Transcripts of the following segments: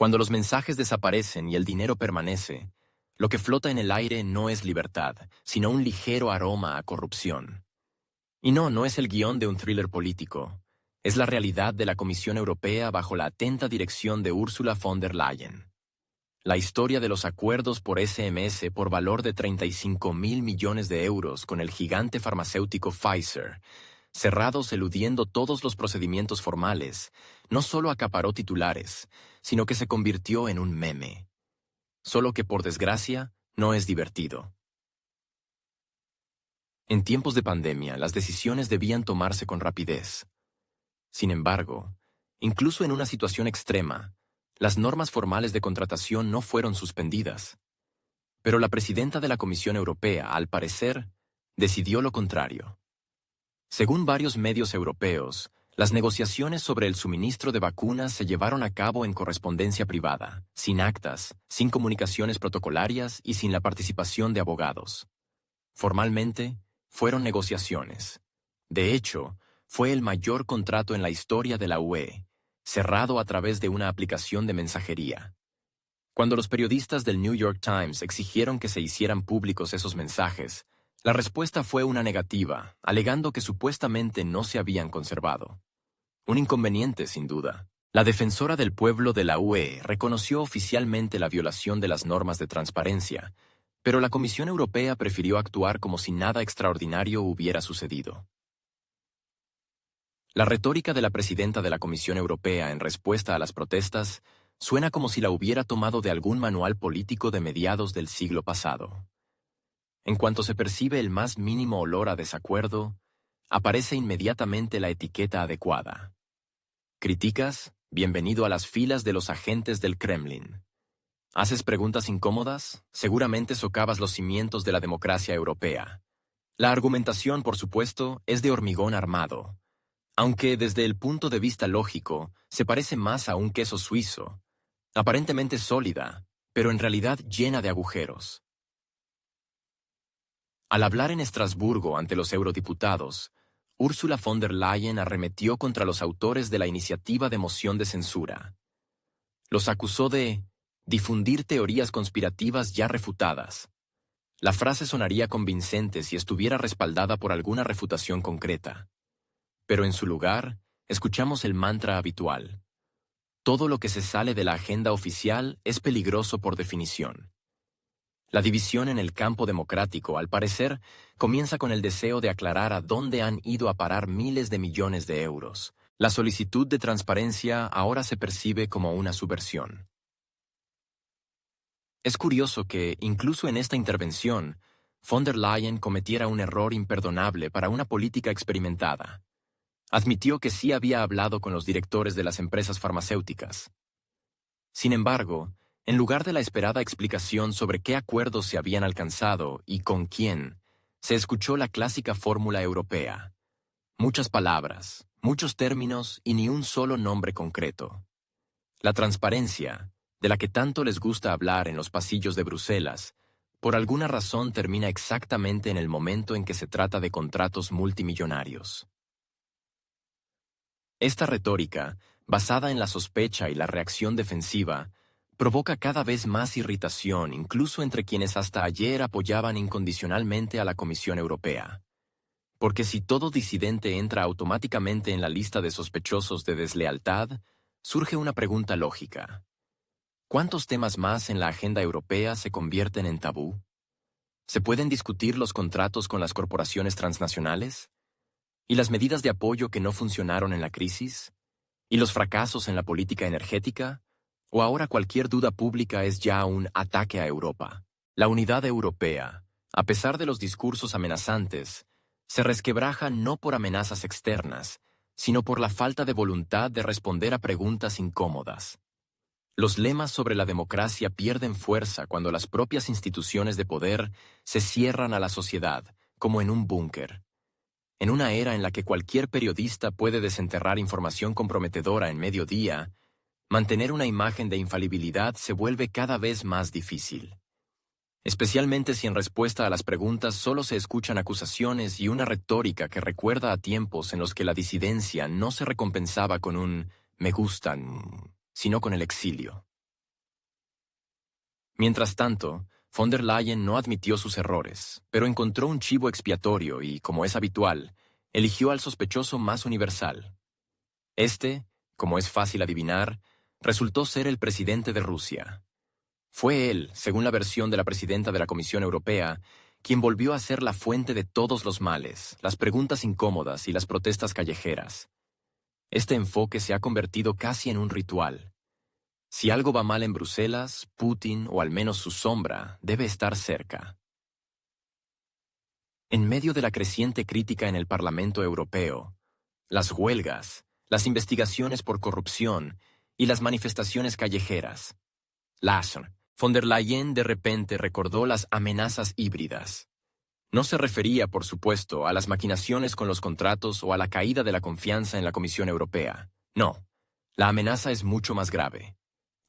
Cuando los mensajes desaparecen y el dinero permanece, lo que flota en el aire no es libertad, sino un ligero aroma a corrupción. Y no es el guión de un thriller político. Es la realidad de la Comisión Europea bajo la atenta dirección de Ursula von der Leyen. La historia de los acuerdos por SMS por valor de 35.000 millones de euros con el gigante farmacéutico Pfizer, cerrados eludiendo todos los procedimientos formales, no solo acaparó titulares, sino que se convirtió en un meme. Solo que, por desgracia, no es divertido. En tiempos de pandemia, las decisiones debían tomarse con rapidez. Sin embargo, incluso en una situación extrema, las normas formales de contratación no fueron suspendidas. Pero la presidenta de la Comisión Europea, al parecer, decidió lo contrario. Según varios medios europeos, las negociaciones sobre el suministro de vacunas se llevaron a cabo en correspondencia privada, sin actas, sin comunicaciones protocolarias y sin la participación de abogados. Formalmente, fueron negociaciones. De hecho, fue el mayor contrato en la historia de la UE, cerrado a través de una aplicación de mensajería. Cuando los periodistas del New York Times exigieron que se hicieran públicos esos mensajes, la respuesta fue una negativa, alegando que supuestamente no se habían conservado. Un inconveniente, sin duda. La defensora del pueblo de la UE reconoció oficialmente la violación de las normas de transparencia, pero la Comisión Europea prefirió actuar como si nada extraordinario hubiera sucedido. La retórica de la presidenta de la Comisión Europea en respuesta a las protestas suena como si la hubiera tomado de algún manual político de mediados del siglo pasado. En cuanto se percibe el más mínimo olor a desacuerdo, aparece inmediatamente la etiqueta adecuada. ¿Criticas? Bienvenido a las filas de los agentes del Kremlin. ¿Haces preguntas incómodas? Seguramente socavas los cimientos de la democracia europea. La argumentación, por supuesto, es de hormigón armado, aunque desde el punto de vista lógico se parece más a un queso suizo, aparentemente sólida, pero en realidad llena de agujeros. Al hablar en Estrasburgo ante los eurodiputados, Ursula von der Leyen arremetió contra los autores de la iniciativa de moción de censura. Los acusó de difundir teorías conspirativas ya refutadas. La frase sonaría convincente si estuviera respaldada por alguna refutación concreta. Pero en su lugar, escuchamos el mantra habitual. Todo lo que se sale de la agenda oficial es peligroso por definición. La división en el campo democrático, al parecer, comienza con el deseo de aclarar a dónde han ido a parar miles de millones de euros. La solicitud de transparencia ahora se percibe como una subversión. Es curioso que, incluso en esta intervención, von der Leyen cometiera un error imperdonable para una política experimentada. Admitió que sí había hablado con los directores de las empresas farmacéuticas. Sin embargo, en lugar de la esperada explicación sobre qué acuerdos se habían alcanzado y con quién, se escuchó la clásica fórmula europea. Muchas palabras, muchos términos y ni un solo nombre concreto. La transparencia, de la que tanto les gusta hablar en los pasillos de Bruselas, por alguna razón termina exactamente en el momento en que se trata de contratos multimillonarios. Esta retórica, basada en la sospecha y la reacción defensiva, provoca cada vez más irritación incluso entre quienes hasta ayer apoyaban incondicionalmente a la Comisión Europea. Porque si todo disidente entra automáticamente en la lista de sospechosos de deslealtad, surge una pregunta lógica. ¿Cuántos temas más en la agenda europea se convierten en tabú? ¿Se pueden discutir los contratos con las corporaciones transnacionales? ¿Y las medidas de apoyo que no funcionaron en la crisis? ¿Y los fracasos en la política energética? ¿O ahora cualquier duda pública es ya un ataque a Europa? La unidad europea, a pesar de los discursos amenazantes, se resquebraja no por amenazas externas, sino por la falta de voluntad de responder a preguntas incómodas. Los lemas sobre la democracia pierden fuerza cuando las propias instituciones de poder se cierran a la sociedad, como en un búnker. En una era en la que cualquier periodista puede desenterrar información comprometedora en mediodía, mantener una imagen de infalibilidad se vuelve cada vez más difícil. Especialmente si en respuesta a las preguntas solo se escuchan acusaciones y una retórica que recuerda a tiempos en los que la disidencia no se recompensaba con un «me gustan», sino con el exilio. Mientras tanto, von der Leyen no admitió sus errores, pero encontró un chivo expiatorio y, como es habitual, eligió al sospechoso más universal. Este, como es fácil adivinar, resultó ser el presidente de Rusia. Fue él, según la versión de la presidenta de la Comisión Europea, quien volvió a ser la fuente de todos los males, las preguntas incómodas y las protestas callejeras. Este enfoque se ha convertido casi en un ritual. Si algo va mal en Bruselas, Putin, o al menos su sombra, debe estar cerca. En medio de la creciente crítica en el Parlamento Europeo, las huelgas, las investigaciones por corrupción y las manifestaciones callejeras, von der Leyen de repente recordó las amenazas híbridas. No se refería, por supuesto, a las maquinaciones con los contratos o a la caída de la confianza en la Comisión Europea. No, la amenaza es mucho más grave.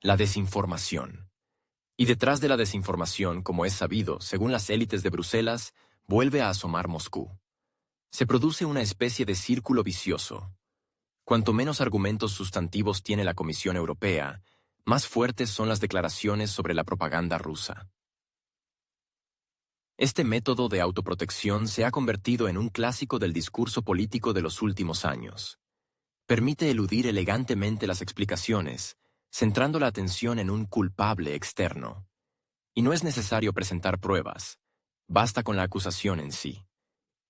La desinformación. Y detrás de la desinformación, como es sabido, según las élites de Bruselas, vuelve a asomar Moscú. Se produce una especie de círculo vicioso. Cuanto menos argumentos sustantivos tiene la Comisión Europea, más fuertes son las declaraciones sobre la propaganda rusa. Este método de autoprotección se ha convertido en un clásico del discurso político de los últimos años. Permite eludir elegantemente las explicaciones, centrando la atención en un culpable externo. Y no es necesario presentar pruebas, basta con la acusación en sí.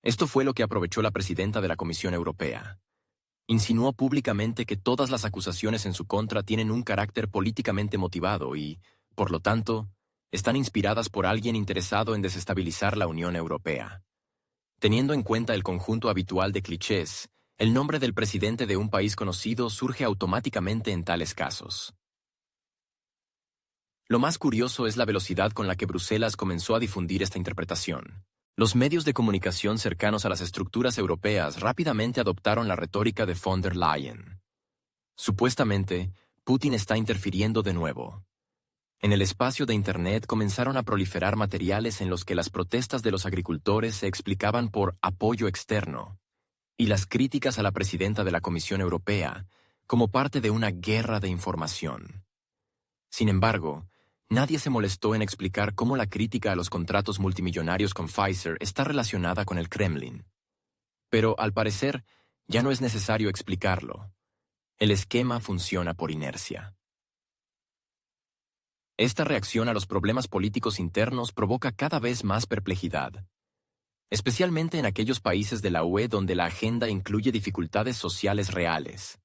Esto fue lo que aprovechó la presidenta de la Comisión Europea. Insinuó públicamente que todas las acusaciones en su contra tienen un carácter políticamente motivado y, por lo tanto, están inspiradas por alguien interesado en desestabilizar la Unión Europea. Teniendo en cuenta el conjunto habitual de clichés, el nombre del presidente de un país conocido surge automáticamente en tales casos. Lo más curioso es la velocidad con la que Bruselas comenzó a difundir esta interpretación. Los medios de comunicación cercanos a las estructuras europeas rápidamente adoptaron la retórica de von der Leyen. Supuestamente, Putin está interfiriendo de nuevo. En el espacio de Internet comenzaron a proliferar materiales en los que las protestas de los agricultores se explicaban por apoyo externo, y las críticas a la presidenta de la Comisión Europea como parte de una guerra de información. Sin embargo, nadie se molestó en explicar cómo la crítica a los contratos multimillonarios con Pfizer está relacionada con el Kremlin. Pero, al parecer, ya no es necesario explicarlo. El esquema funciona por inercia. Esta reacción a los problemas políticos internos provoca cada vez más perplejidad, especialmente en aquellos países de la UE donde la agenda incluye dificultades sociales reales.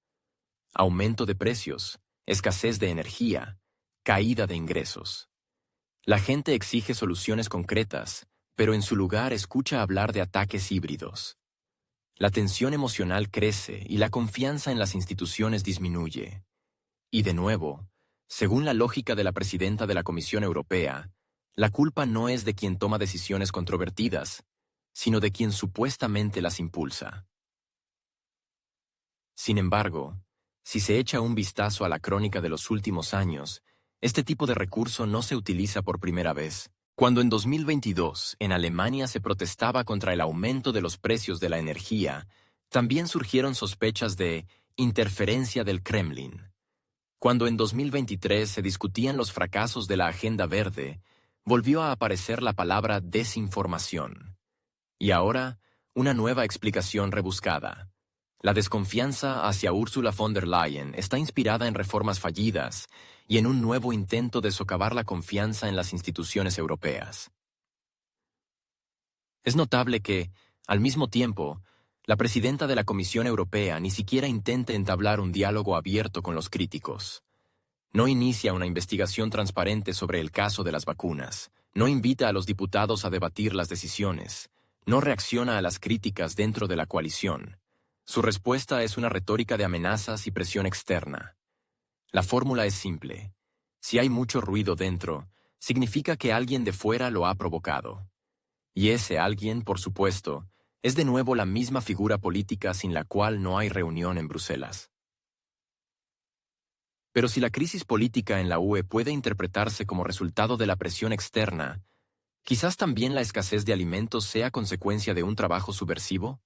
Aumento de precios, escasez de energía, caída de ingresos. La gente exige soluciones concretas, pero en su lugar escucha hablar de ataques híbridos. La tensión emocional crece y la confianza en las instituciones disminuye. Y de nuevo, según la lógica de la presidenta de la Comisión Europea, la culpa no es de quien toma decisiones controvertidas, sino de quien supuestamente las impulsa. Sin embargo, si se echa un vistazo a la crónica de los últimos años, este tipo de recurso no se utiliza por primera vez. Cuando en 2022 en Alemania se protestaba contra el aumento de los precios de la energía, también surgieron sospechas de interferencia del Kremlin. Cuando en 2023 se discutían los fracasos de la Agenda Verde, volvió a aparecer la palabra desinformación. Y ahora, una nueva explicación rebuscada. La desconfianza hacia Ursula von der Leyen está inspirada en reformas fallidas y en un nuevo intento de socavar la confianza en las instituciones europeas. Es notable que, al mismo tiempo, la presidenta de la Comisión Europea ni siquiera intenta entablar un diálogo abierto con los críticos. No inicia una investigación transparente sobre el caso de las vacunas, no invita a los diputados a debatir las decisiones, no reacciona a las críticas dentro de la coalición. Su respuesta es una retórica de amenazas y presión externa. La fórmula es simple. Si hay mucho ruido dentro, significa que alguien de fuera lo ha provocado. Y ese alguien, por supuesto, es de nuevo la misma figura política sin la cual no hay reunión en Bruselas. Pero si la crisis política en la UE puede interpretarse como resultado de la presión externa, quizás también la escasez de alimentos sea consecuencia de un trabajo subversivo.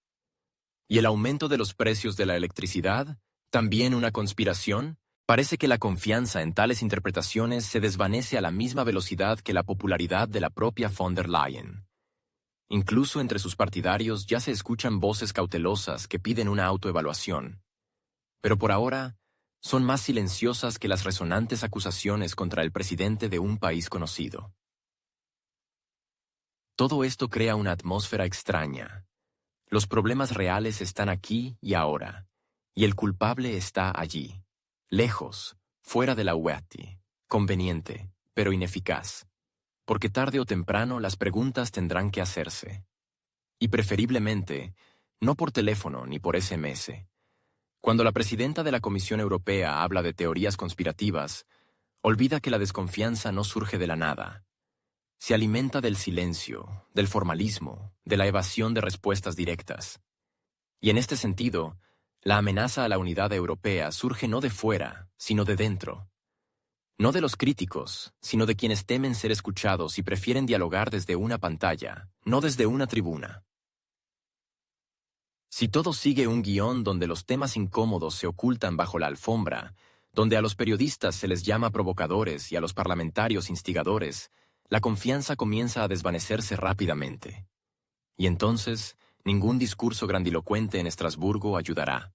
¿Y el aumento de los precios de la electricidad, también una conspiración? Parece que la confianza en tales interpretaciones se desvanece a la misma velocidad que la popularidad de la propia von der Leyen. Incluso entre sus partidarios ya se escuchan voces cautelosas que piden una autoevaluación. Pero por ahora, son más silenciosas que las resonantes acusaciones contra el presidente de un país conocido. Todo esto crea una atmósfera extraña. Los problemas reales están aquí y ahora, y el culpable está allí, lejos, fuera de la UATI, conveniente, pero ineficaz, porque tarde o temprano las preguntas tendrán que hacerse. Y preferiblemente, no por teléfono ni por SMS. Cuando la presidenta de la Comisión Europea habla de teorías conspirativas, olvida que la desconfianza no surge de la nada. Se alimenta del silencio, del formalismo, de la evasión de respuestas directas. Y en este sentido, la amenaza a la unidad europea surge no de fuera, sino de dentro. No de los críticos, sino de quienes temen ser escuchados y prefieren dialogar desde una pantalla, no desde una tribuna. Si todo sigue un guión donde los temas incómodos se ocultan bajo la alfombra, donde a los periodistas se les llama provocadores y a los parlamentarios instigadores, la confianza comienza a desvanecerse rápidamente. Y entonces, ningún discurso grandilocuente en Estrasburgo ayudará.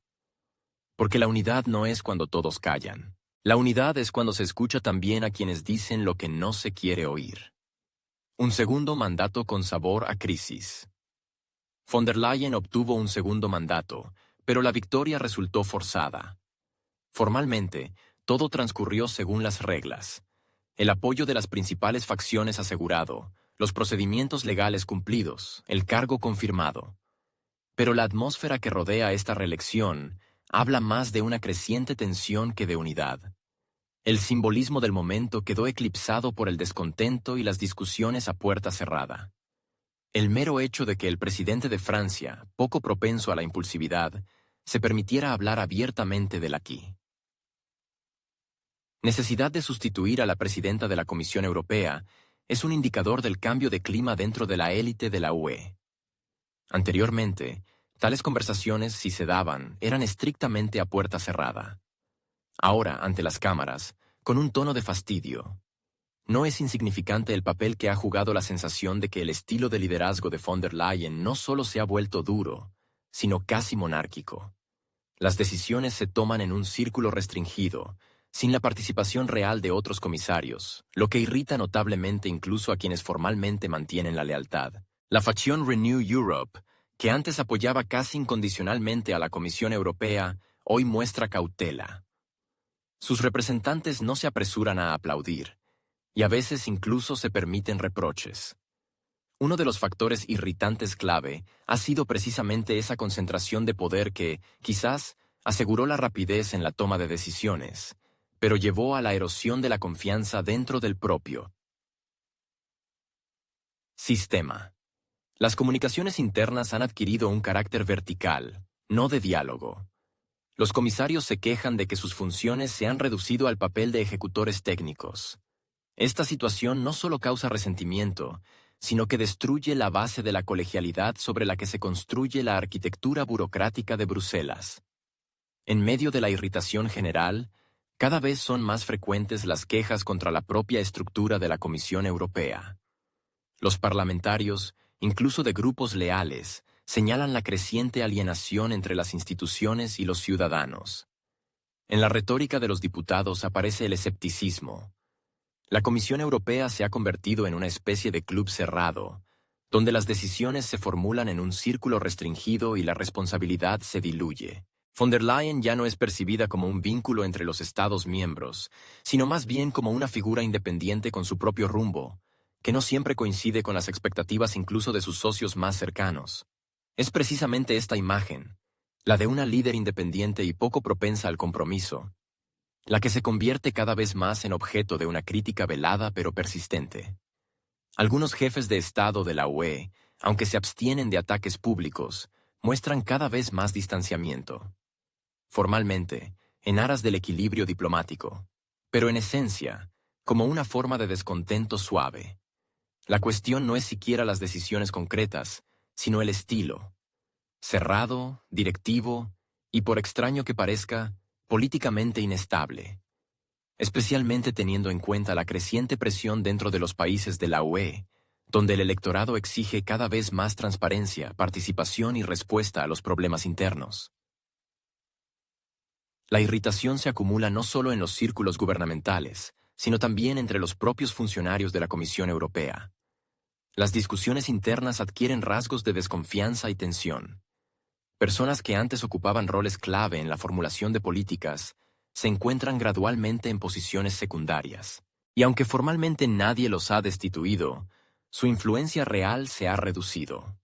Porque la unidad no es cuando todos callan. La unidad es cuando se escucha también a quienes dicen lo que no se quiere oír. Un segundo mandato con sabor a crisis. Von der Leyen obtuvo un segundo mandato, pero la victoria resultó forzada. Formalmente, todo transcurrió según las reglas. El apoyo de las principales facciones asegurado, los procedimientos legales cumplidos, el cargo confirmado. Pero la atmósfera que rodea esta reelección habla más de una creciente tensión que de unidad. El simbolismo del momento quedó eclipsado por el descontento y las discusiones a puerta cerrada. El mero hecho de que el presidente de Francia, poco propenso a la impulsividad, se permitiera hablar abiertamente del aquí. Necesidad de sustituir a la presidenta de la Comisión Europea es un indicador del cambio de clima dentro de la élite de la UE. Anteriormente, tales conversaciones, si se daban, eran estrictamente a puerta cerrada. Ahora, ante las cámaras, con un tono de fastidio. No es insignificante el papel que ha jugado la sensación de que el estilo de liderazgo de von der Leyen no solo se ha vuelto duro, sino casi monárquico. Las decisiones se toman en un círculo restringido, sin la participación real de otros comisarios, lo que irrita notablemente incluso a quienes formalmente mantienen la lealtad. La facción Renew Europe, que antes apoyaba casi incondicionalmente a la Comisión Europea, hoy muestra cautela. Sus representantes no se apresuran a aplaudir, y a veces incluso se permiten reproches. Uno de los factores irritantes clave ha sido precisamente esa concentración de poder que, quizás, aseguró la rapidez en la toma de decisiones, pero llevó a la erosión de la confianza dentro del propio sistema. Las comunicaciones internas han adquirido un carácter vertical, no de diálogo. Los comisarios se quejan de que sus funciones se han reducido al papel de ejecutores técnicos. Esta situación no solo causa resentimiento, sino que destruye la base de la colegialidad sobre la que se construye la arquitectura burocrática de Bruselas. En medio de la irritación general, cada vez son más frecuentes las quejas contra la propia estructura de la Comisión Europea. Los parlamentarios, incluso de grupos leales, señalan la creciente alienación entre las instituciones y los ciudadanos. En la retórica de los diputados aparece el escepticismo. La Comisión Europea se ha convertido en una especie de club cerrado, donde las decisiones se formulan en un círculo restringido y la responsabilidad se diluye. Von der Leyen ya no es percibida como un vínculo entre los Estados miembros, sino más bien como una figura independiente con su propio rumbo, que no siempre coincide con las expectativas incluso de sus socios más cercanos. Es precisamente esta imagen, la de una líder independiente y poco propensa al compromiso, la que se convierte cada vez más en objeto de una crítica velada pero persistente. Algunos jefes de Estado de la UE, aunque se abstienen de ataques públicos, muestran cada vez más distanciamiento. Formalmente, en aras del equilibrio diplomático, pero en esencia, como una forma de descontento suave. La cuestión no es siquiera las decisiones concretas, sino el estilo. Cerrado, directivo y, por extraño que parezca, políticamente inestable. especialmente teniendo en cuenta la creciente presión dentro de los países de la UE, donde el electorado exige cada vez más transparencia, participación y respuesta a los problemas internos. La irritación se acumula no solo en los círculos gubernamentales, sino también entre los propios funcionarios de la Comisión Europea. Las discusiones internas adquieren rasgos de desconfianza y tensión. Personas que antes ocupaban roles clave en la formulación de políticas se encuentran gradualmente en posiciones secundarias. Y aunque formalmente nadie los ha destituido, su influencia real se ha reducido.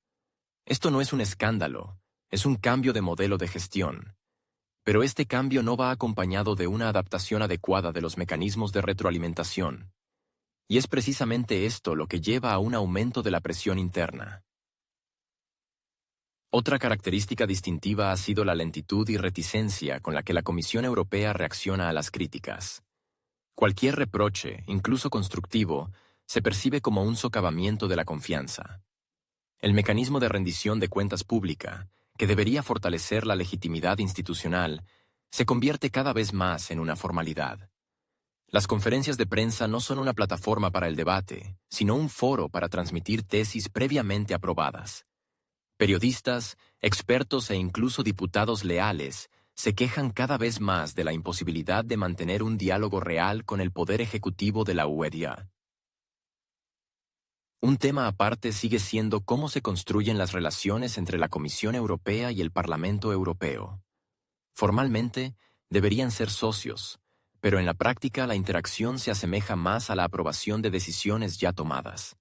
Esto no es un escándalo, es un cambio de modelo de gestión. Pero este cambio no va acompañado de una adaptación adecuada de los mecanismos de retroalimentación. Y es precisamente esto lo que lleva a un aumento de la presión interna. Otra característica distintiva ha sido la lentitud y reticencia con la que la Comisión Europea reacciona a las críticas. Cualquier reproche, incluso constructivo, se percibe como un socavamiento de la confianza. El mecanismo de rendición de cuentas pública, que debería fortalecer la legitimidad institucional, se convierte cada vez más en una formalidad. Las conferencias de prensa no son una plataforma para el debate, sino un foro para transmitir tesis previamente aprobadas. Periodistas, expertos e incluso diputados leales se quejan cada vez más de la imposibilidad de mantener un diálogo real con el poder ejecutivo de la UE. Un tema aparte sigue siendo cómo se construyen las relaciones entre la Comisión Europea y el Parlamento Europeo. Formalmente, deberían ser socios, pero en la práctica la interacción se asemeja más a la aprobación de decisiones ya tomadas.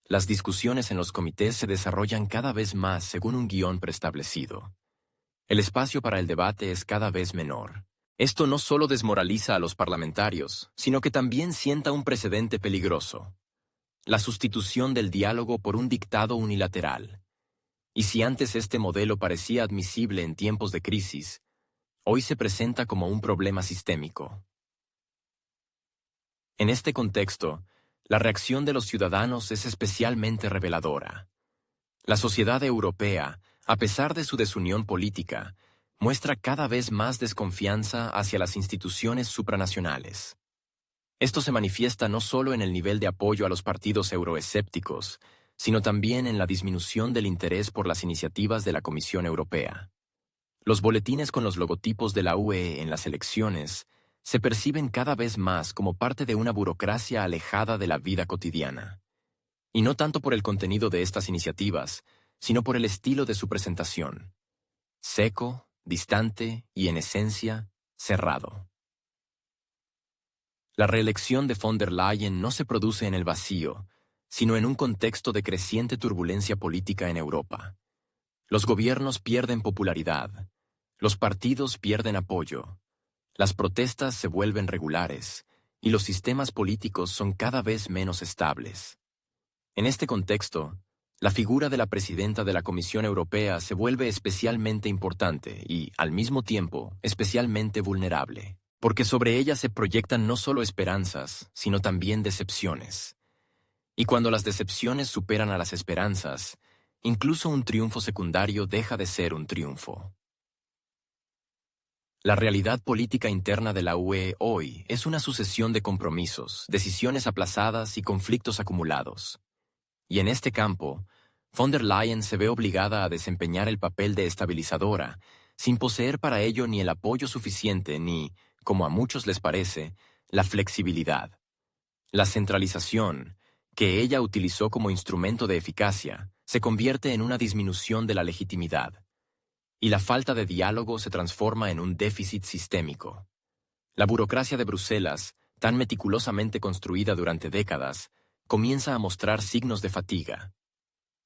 Las discusiones en los comités se desarrollan cada vez más según un guión preestablecido. El espacio para el debate es cada vez menor. Esto no solo desmoraliza a los parlamentarios, sino que también sienta un precedente peligroso: la sustitución del diálogo por un dictado unilateral. Y si antes este modelo parecía admisible en tiempos de crisis, hoy se presenta como un problema sistémico. En este contexto, la reacción de los ciudadanos es especialmente reveladora. La sociedad europea, a pesar de su desunión política, muestra cada vez más desconfianza hacia las instituciones supranacionales. Esto se manifiesta no solo en el nivel de apoyo a los partidos euroescépticos, sino también en la disminución del interés por las iniciativas de la Comisión Europea. Los boletines con los logotipos de la UE en las elecciones se perciben cada vez más como parte de una burocracia alejada de la vida cotidiana. Y no tanto por el contenido de estas iniciativas, sino por el estilo de su presentación: seco, distante y, en esencia, cerrado. La reelección de von der Leyen no se produce en el vacío, sino en un contexto de creciente turbulencia política en Europa. Los gobiernos pierden popularidad, los partidos pierden apoyo, las protestas se vuelven regulares y los sistemas políticos son cada vez menos estables. En este contexto, la figura de la presidenta de la Comisión Europea se vuelve especialmente importante y, al mismo tiempo, especialmente vulnerable, porque sobre ella se proyectan no solo esperanzas, sino también decepciones. Y cuando las decepciones superan a las esperanzas, incluso un triunfo secundario deja de ser un triunfo. La realidad política interna de la UE hoy es una sucesión de compromisos, decisiones aplazadas y conflictos acumulados. Y en este campo, von der Leyen se ve obligada a desempeñar el papel de estabilizadora, sin poseer para ello ni el apoyo suficiente ni, como a muchos les parece, la flexibilidad. La centralización, que ella utilizó como instrumento de eficacia, se convierte en una disminución de la legitimidad. Y la falta de diálogo se transforma en un déficit sistémico. La burocracia de Bruselas, tan meticulosamente construida durante décadas, comienza a mostrar signos de fatiga.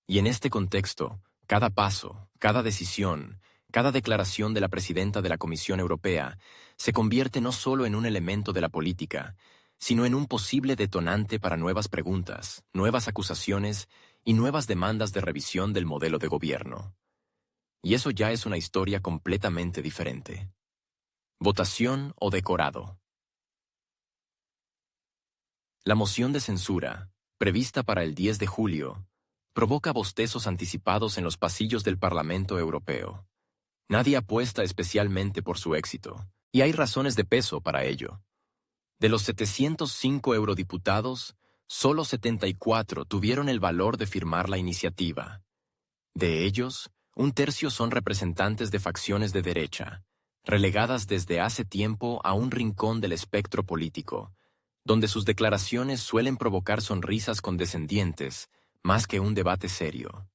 Y en este contexto, cada paso, cada decisión, cada declaración de la presidenta de la Comisión Europea se convierte no solo en un elemento de la política, sino en un posible detonante para nuevas preguntas, nuevas acusaciones y nuevas demandas de revisión del modelo de gobierno. Y eso ya es una historia completamente diferente. Votación o decorado. La moción de censura, prevista para el 10 de julio, provoca bostezos anticipados en los pasillos del Parlamento Europeo. Nadie apuesta especialmente por su éxito, y hay razones de peso para ello. De los 705 eurodiputados, solo 74 tuvieron el valor de firmar la iniciativa. De ellos, un tercio son representantes de facciones de derecha, relegadas desde hace tiempo a un rincón del espectro político, donde sus declaraciones suelen provocar sonrisas condescendientes más que un debate serio.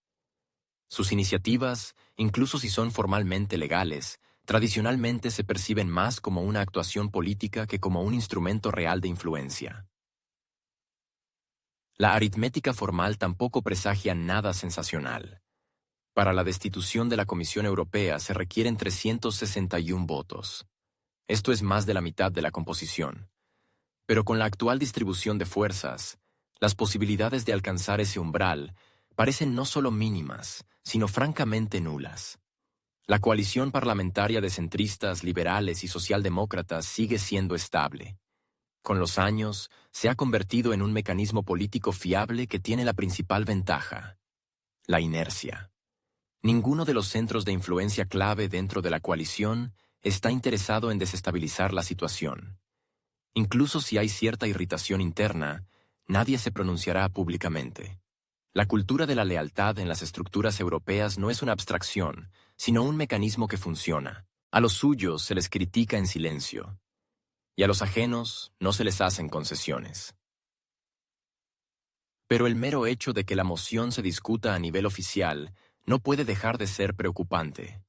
Sus iniciativas, incluso si son formalmente legales, tradicionalmente se perciben más como una actuación política que como un instrumento real de influencia. La aritmética formal tampoco presagia nada sensacional. Para la destitución de la Comisión Europea se requieren 361 votos. Esto es más de la mitad de la composición. Pero con la actual distribución de fuerzas, las posibilidades de alcanzar ese umbral parecen no solo mínimas, sino francamente nulas. La coalición parlamentaria de centristas, liberales y socialdemócratas sigue siendo estable. Con los años, se ha convertido en un mecanismo político fiable que tiene la principal ventaja: la inercia. Ninguno de los centros de influencia clave dentro de la coalición está interesado en desestabilizar la situación. Incluso si hay cierta irritación interna, nadie se pronunciará públicamente. La cultura de la lealtad en las estructuras europeas no es una abstracción, sino un mecanismo que funciona. A los suyos se les critica en silencio, y a los ajenos no se les hacen concesiones. Pero el mero hecho de que la moción se discuta a nivel oficial no puede dejar de ser preocupante.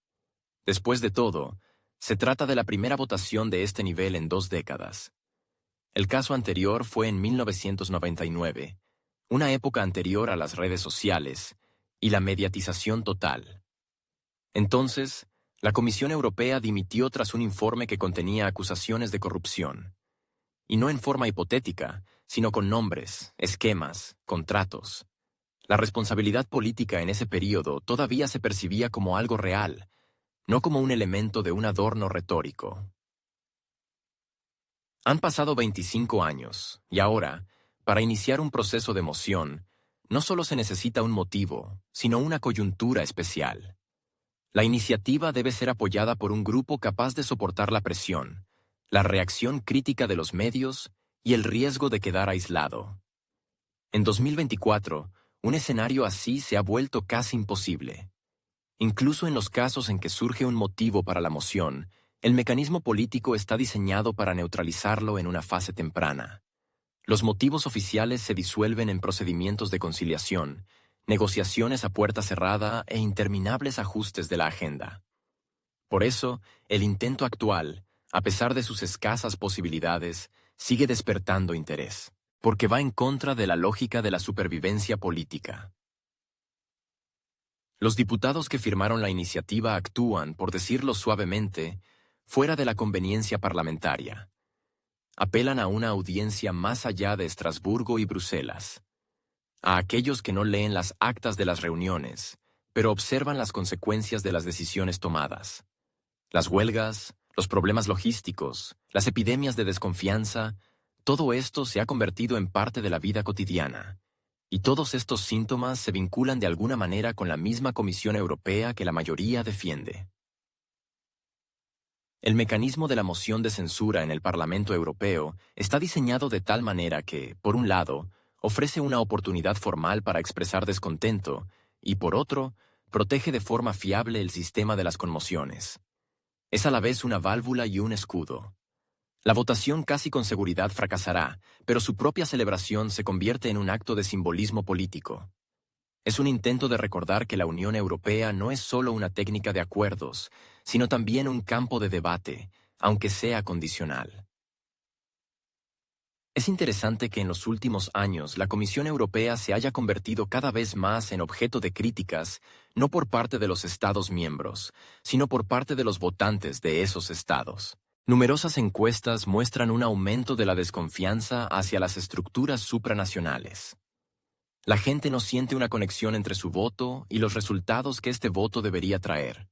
Después de todo, se trata de la primera votación de este nivel en 2 décadas. El caso anterior fue en 1999, una época anterior a las redes sociales y la mediatización total. Entonces, la Comisión Europea dimitió tras un informe que contenía acusaciones de corrupción. Y no en forma hipotética, sino con nombres, esquemas, contratos. La responsabilidad política en ese período todavía se percibía como algo real, no como un elemento de un adorno retórico. Han pasado 25 años, y ahora, para iniciar un proceso de moción, no solo se necesita un motivo, sino una coyuntura especial. La iniciativa debe ser apoyada por un grupo capaz de soportar la presión, la reacción crítica de los medios y el riesgo de quedar aislado. En 2024, un escenario así se ha vuelto casi imposible. Incluso en los casos en que surge un motivo para la moción, el mecanismo político está diseñado para neutralizarlo en una fase temprana. Los motivos oficiales se disuelven en procedimientos de conciliación, negociaciones a puerta cerrada e interminables ajustes de la agenda. Por eso, el intento actual, a pesar de sus escasas posibilidades, sigue despertando interés, porque va en contra de la lógica de la supervivencia política. Los diputados que firmaron la iniciativa actúan, por decirlo suavemente, fuera de la conveniencia parlamentaria. Apelan a una audiencia más allá de Estrasburgo y Bruselas. A aquellos que no leen las actas de las reuniones, pero observan las consecuencias de las decisiones tomadas. Las huelgas, los problemas logísticos, las epidemias de desconfianza, todo esto se ha convertido en parte de la vida cotidiana. Y todos estos síntomas se vinculan de alguna manera con la misma Comisión Europea que la mayoría defiende. El mecanismo de la moción de censura en el Parlamento Europeo está diseñado de tal manera que, por un lado, ofrece una oportunidad formal para expresar descontento y, por otro, protege de forma fiable el sistema de las conmociones. Es a la vez una válvula y un escudo. La votación casi con seguridad fracasará, pero su propia celebración se convierte en un acto de simbolismo político. Es un intento de recordar que la Unión Europea no es solo una técnica de acuerdos, sino también un campo de debate, aunque sea condicional. Es interesante que en los últimos años la Comisión Europea se haya convertido cada vez más en objeto de críticas, no por parte de los Estados miembros, sino por parte de los votantes de esos Estados. Numerosas encuestas muestran un aumento de la desconfianza hacia las estructuras supranacionales. La gente no siente una conexión entre su voto y los resultados que este voto debería traer.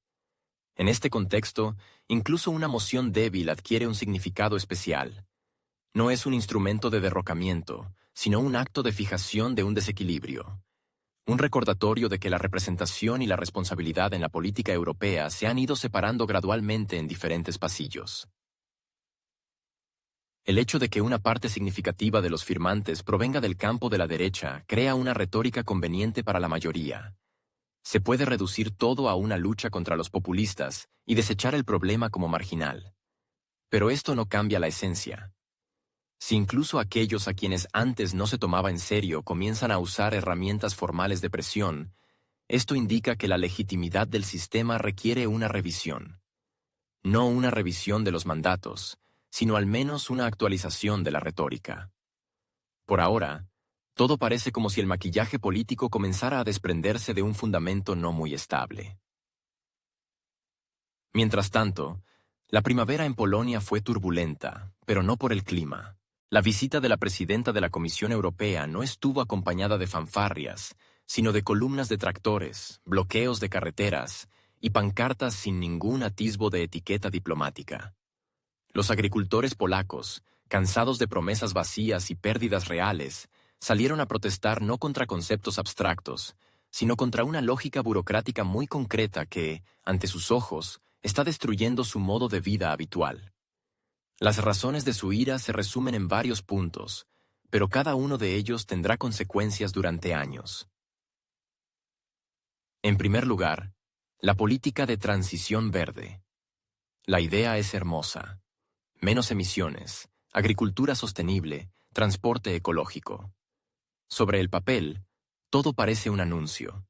En este contexto, incluso una moción débil adquiere un significado especial. No es un instrumento de derrocamiento, sino un acto de fijación de un desequilibrio. Un recordatorio de que la representación y la responsabilidad en la política europea se han ido separando gradualmente en diferentes pasillos. El hecho de que una parte significativa de los firmantes provenga del campo de la derecha crea una retórica conveniente para la mayoría. Se puede reducir todo a una lucha contra los populistas y desechar el problema como marginal. Pero esto no cambia la esencia. Si incluso aquellos a quienes antes no se tomaba en serio comienzan a usar herramientas formales de presión, esto indica que la legitimidad del sistema requiere una revisión. No una revisión de los mandatos, sino al menos una actualización de la retórica. Por ahora, todo parece como si el maquillaje político comenzara a desprenderse de un fundamento no muy estable. Mientras tanto, la primavera en Polonia fue turbulenta, pero no por el clima. La visita de la presidenta de la Comisión Europea no estuvo acompañada de fanfarrias, sino de columnas de tractores, bloqueos de carreteras y pancartas sin ningún atisbo de etiqueta diplomática. Los agricultores polacos, cansados de promesas vacías y pérdidas reales, salieron a protestar no contra conceptos abstractos, sino contra una lógica burocrática muy concreta que, ante sus ojos, está destruyendo su modo de vida habitual. Las razones de su ira se resumen en varios puntos, pero cada uno de ellos tendrá consecuencias durante años. En primer lugar, la política de transición verde. La idea es hermosa. Menos emisiones, agricultura sostenible, transporte ecológico. Sobre el papel, todo parece un anuncio.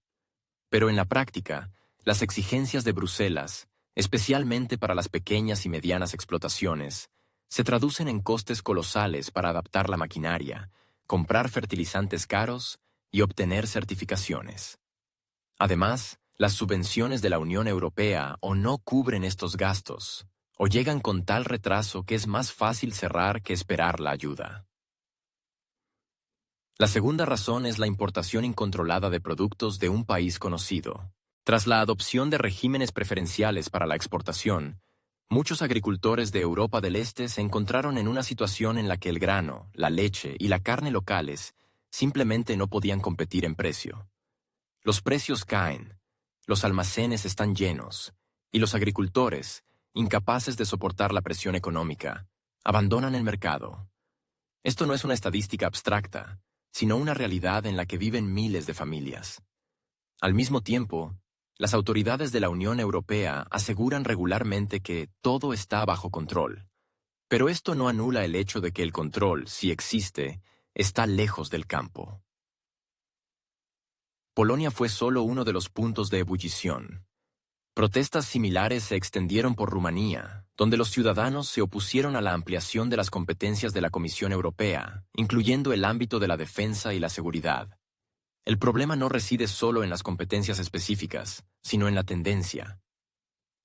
Pero en la práctica, las exigencias de Bruselas, especialmente para las pequeñas y medianas explotaciones, se traducen en costes colosales para adaptar la maquinaria, comprar fertilizantes caros y obtener certificaciones. Además, las subvenciones de la Unión Europea o no cubren estos gastos, o llegan con tal retraso que es más fácil cerrar que esperar la ayuda. La segunda razón es la importación incontrolada de productos de un país conocido. Tras la adopción de regímenes preferenciales para la exportación, muchos agricultores de Europa del Este se encontraron en una situación en la que el grano, la leche y la carne locales simplemente no podían competir en precio. Los precios caen, los almacenes están llenos, y los agricultores, incapaces de soportar la presión económica, abandonan el mercado. Esto no es una estadística abstracta, sino una realidad en la que viven miles de familias. Al mismo tiempo, las autoridades de la Unión Europea aseguran regularmente que todo está bajo control. Pero esto no anula el hecho de que el control, si existe, está lejos del campo. Polonia fue solo uno de los puntos de ebullición. Protestas similares se extendieron por Rumanía, donde los ciudadanos se opusieron a la ampliación de las competencias de la Comisión Europea, incluyendo el ámbito de la defensa y la seguridad. El problema no reside solo en las competencias específicas, sino en la tendencia.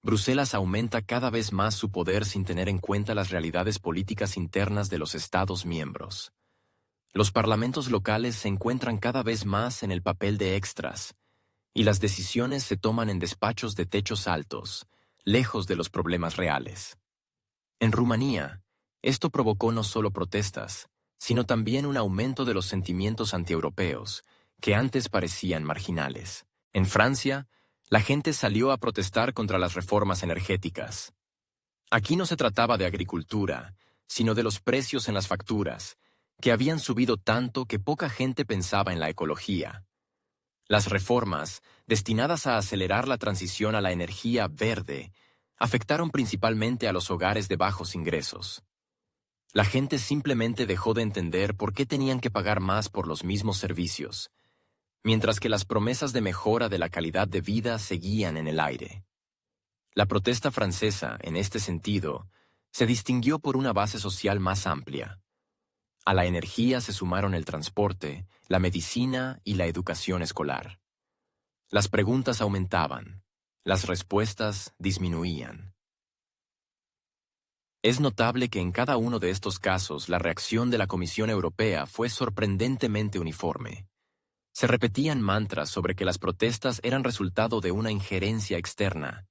Bruselas aumenta cada vez más su poder sin tener en cuenta las realidades políticas internas de los Estados miembros. Los parlamentos locales se encuentran cada vez más en el papel de extras, y las decisiones se toman en despachos de techos altos, lejos de los problemas reales. En Rumanía, esto provocó no solo protestas, sino también un aumento de los sentimientos antieuropeos, que antes parecían marginales. En Francia, la gente salió a protestar contra las reformas energéticas. Aquí no se trataba de agricultura, sino de los precios en las facturas, que habían subido tanto que poca gente pensaba en la ecología. Las reformas, destinadas a acelerar la transición a la energía verde, afectaron principalmente a los hogares de bajos ingresos. La gente simplemente dejó de entender por qué tenían que pagar más por los mismos servicios, mientras que las promesas de mejora de la calidad de vida seguían en el aire. La protesta francesa, en este sentido, se distinguió por una base social más amplia. A la energía se sumaron el transporte, la medicina y la educación escolar. Las preguntas aumentaban, las respuestas disminuían. Es notable que en cada uno de estos casos la reacción de la Comisión Europea fue sorprendentemente uniforme. Se repetían mantras sobre que las protestas eran resultado de una injerencia externa,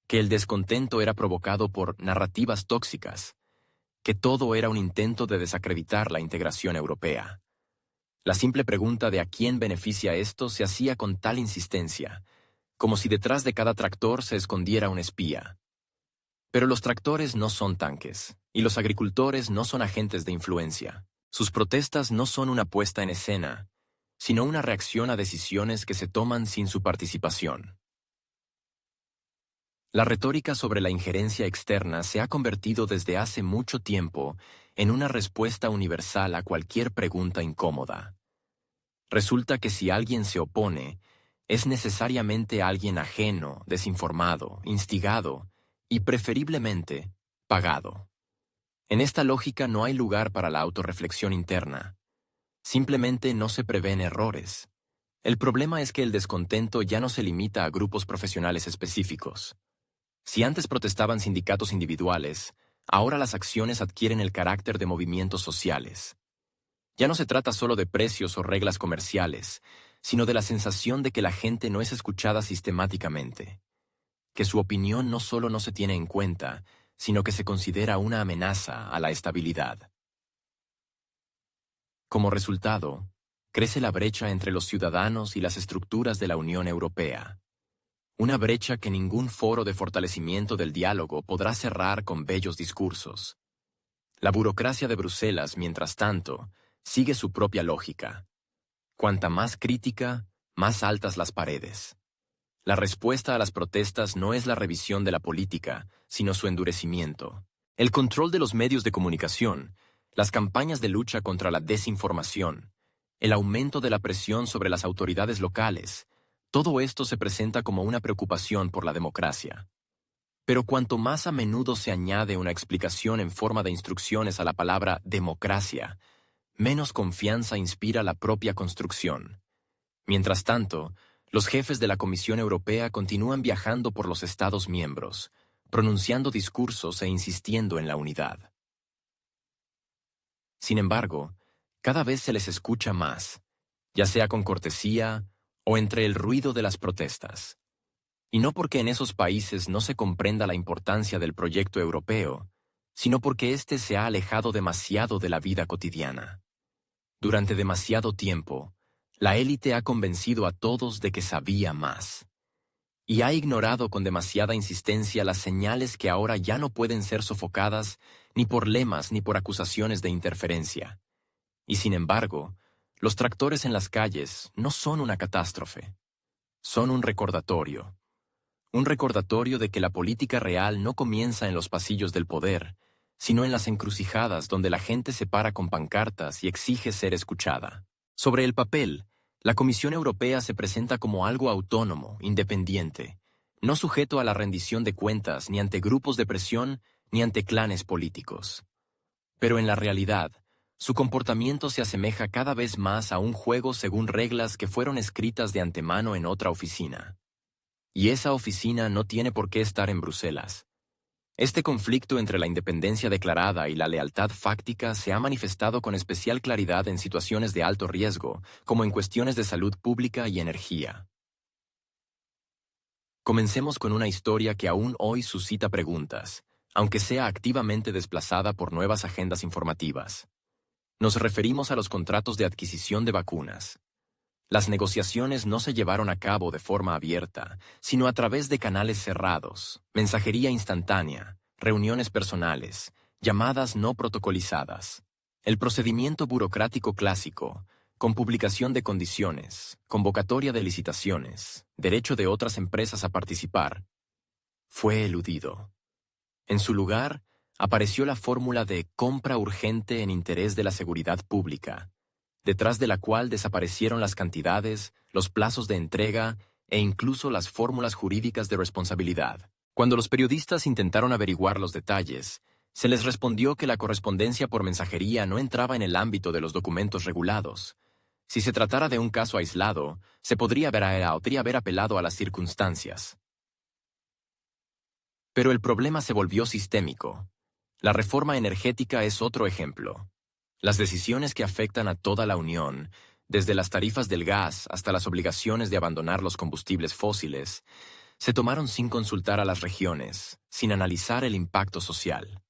que el descontento era provocado por narrativas tóxicas, que todo era un intento de desacreditar la integración europea. La simple pregunta de a quién beneficia esto se hacía con tal insistencia, como si detrás de cada tractor se escondiera un espía. Pero los tractores no son tanques, y los agricultores no son agentes de influencia. Sus protestas no son una puesta en escena, sino una reacción a decisiones que se toman sin su participación. La retórica sobre la injerencia externa se ha convertido desde hace mucho tiempo en una respuesta universal a cualquier pregunta incómoda. Resulta que si alguien se opone, es necesariamente alguien ajeno, desinformado, instigado y preferiblemente pagado. En esta lógica no hay lugar para la autorreflexión interna. Simplemente no se prevén errores. El problema es que el descontento ya no se limita a grupos profesionales específicos. Si antes protestaban sindicatos individuales, ahora las acciones adquieren el carácter de movimientos sociales. Ya no se trata solo de precios o reglas comerciales, sino de la sensación de que la gente no es escuchada sistemáticamente, que su opinión no solo no se tiene en cuenta, sino que se considera una amenaza a la estabilidad. Como resultado, crece la brecha entre los ciudadanos y las estructuras de la Unión Europea. Una brecha que ningún foro de fortalecimiento del diálogo podrá cerrar con bellos discursos. La burocracia de Bruselas, mientras tanto, sigue su propia lógica. Cuanta más crítica, más altas las paredes. La respuesta a las protestas no es la revisión de la política, sino su endurecimiento. El control de los medios de comunicación, las campañas de lucha contra la desinformación, el aumento de la presión sobre las autoridades locales, todo esto se presenta como una preocupación por la democracia. Pero cuanto más a menudo se añade una explicación en forma de instrucciones a la palabra democracia, menos confianza inspira la propia construcción. Mientras tanto, los jefes de la Comisión Europea continúan viajando por los Estados miembros, pronunciando discursos e insistiendo en la unidad. Sin embargo, cada vez se les escucha más, ya sea con cortesía o entre el ruido de las protestas. Y no porque en esos países no se comprenda la importancia del proyecto europeo, sino porque éste se ha alejado demasiado de la vida cotidiana. Durante demasiado tiempo, la élite ha convencido a todos de que sabía más. Y ha ignorado con demasiada insistencia las señales que ahora ya no pueden ser sofocadas ni por lemas ni por acusaciones de interferencia. Y sin embargo, los tractores en las calles no son una catástrofe. Son un recordatorio. Un recordatorio de que la política real no comienza en los pasillos del poder, sino en las encrucijadas donde la gente se para con pancartas y exige ser escuchada. Sobre el papel, la Comisión Europea se presenta como algo autónomo, independiente, no sujeto a la rendición de cuentas ni ante grupos de presión ni ante clanes políticos. Pero en la realidad, su comportamiento se asemeja cada vez más a un juego según reglas que fueron escritas de antemano en otra oficina. Y esa oficina no tiene por qué estar en Bruselas. Este conflicto entre la independencia declarada y la lealtad fáctica se ha manifestado con especial claridad en situaciones de alto riesgo, como en cuestiones de salud pública y energía. Comencemos con una historia que aún hoy suscita preguntas, aunque sea activamente desplazada por nuevas agendas informativas. Nos referimos a los contratos de adquisición de vacunas. Las negociaciones no se llevaron a cabo de forma abierta, sino a través de canales cerrados, mensajería instantánea, reuniones personales, llamadas no protocolizadas. El procedimiento burocrático clásico, con publicación de condiciones, convocatoria de licitaciones, derecho de otras empresas a participar, fue eludido. En su lugar, apareció la fórmula de compra urgente en interés de la seguridad pública, detrás de la cual desaparecieron las cantidades, los plazos de entrega e incluso las fórmulas jurídicas de responsabilidad. Cuando los periodistas intentaron averiguar los detalles, se les respondió que la correspondencia por mensajería no entraba en el ámbito de los documentos regulados. Si se tratara de un caso aislado, se podría haber apelado a las circunstancias. Pero el problema se volvió sistémico. La reforma energética es otro ejemplo. Las decisiones que afectan a toda la Unión, desde las tarifas del gas hasta las obligaciones de abandonar los combustibles fósiles, se tomaron sin consultar a las regiones, sin analizar el impacto social.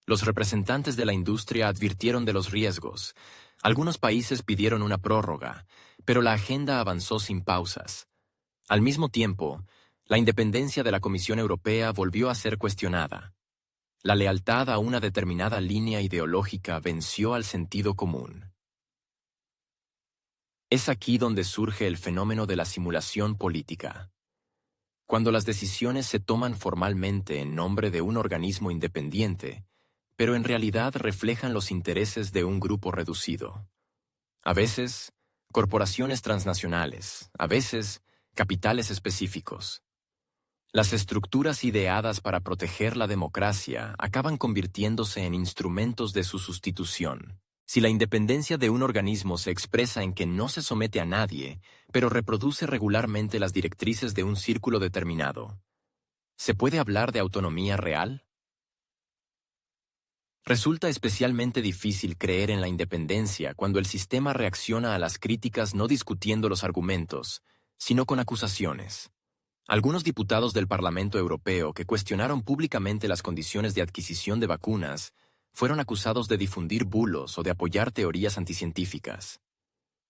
Los representantes de la industria advirtieron de los riesgos. Algunos países pidieron una prórroga, pero la agenda avanzó sin pausas. Al mismo tiempo, La independencia de la Comisión Europea volvió a ser cuestionada. La lealtad a una determinada línea ideológica venció al sentido común. Es aquí donde surge el fenómeno de la simulación política. Cuando las decisiones se toman formalmente en nombre de un organismo independiente, pero en realidad reflejan los intereses de un grupo reducido. A veces, corporaciones transnacionales, a veces, capitales específicos. Las estructuras ideadas para proteger la democracia acaban convirtiéndose en instrumentos de su sustitución. Si la independencia de un organismo se expresa en que no se somete a nadie, pero reproduce regularmente las directrices de un círculo determinado, ¿se puede hablar de autonomía real? Resulta especialmente difícil creer en la independencia cuando el sistema reacciona a las críticas no discutiendo los argumentos, sino con acusaciones. Algunos diputados del Parlamento Europeo que cuestionaron públicamente las condiciones de adquisición de vacunas fueron acusados de difundir bulos o de apoyar teorías anticientíficas.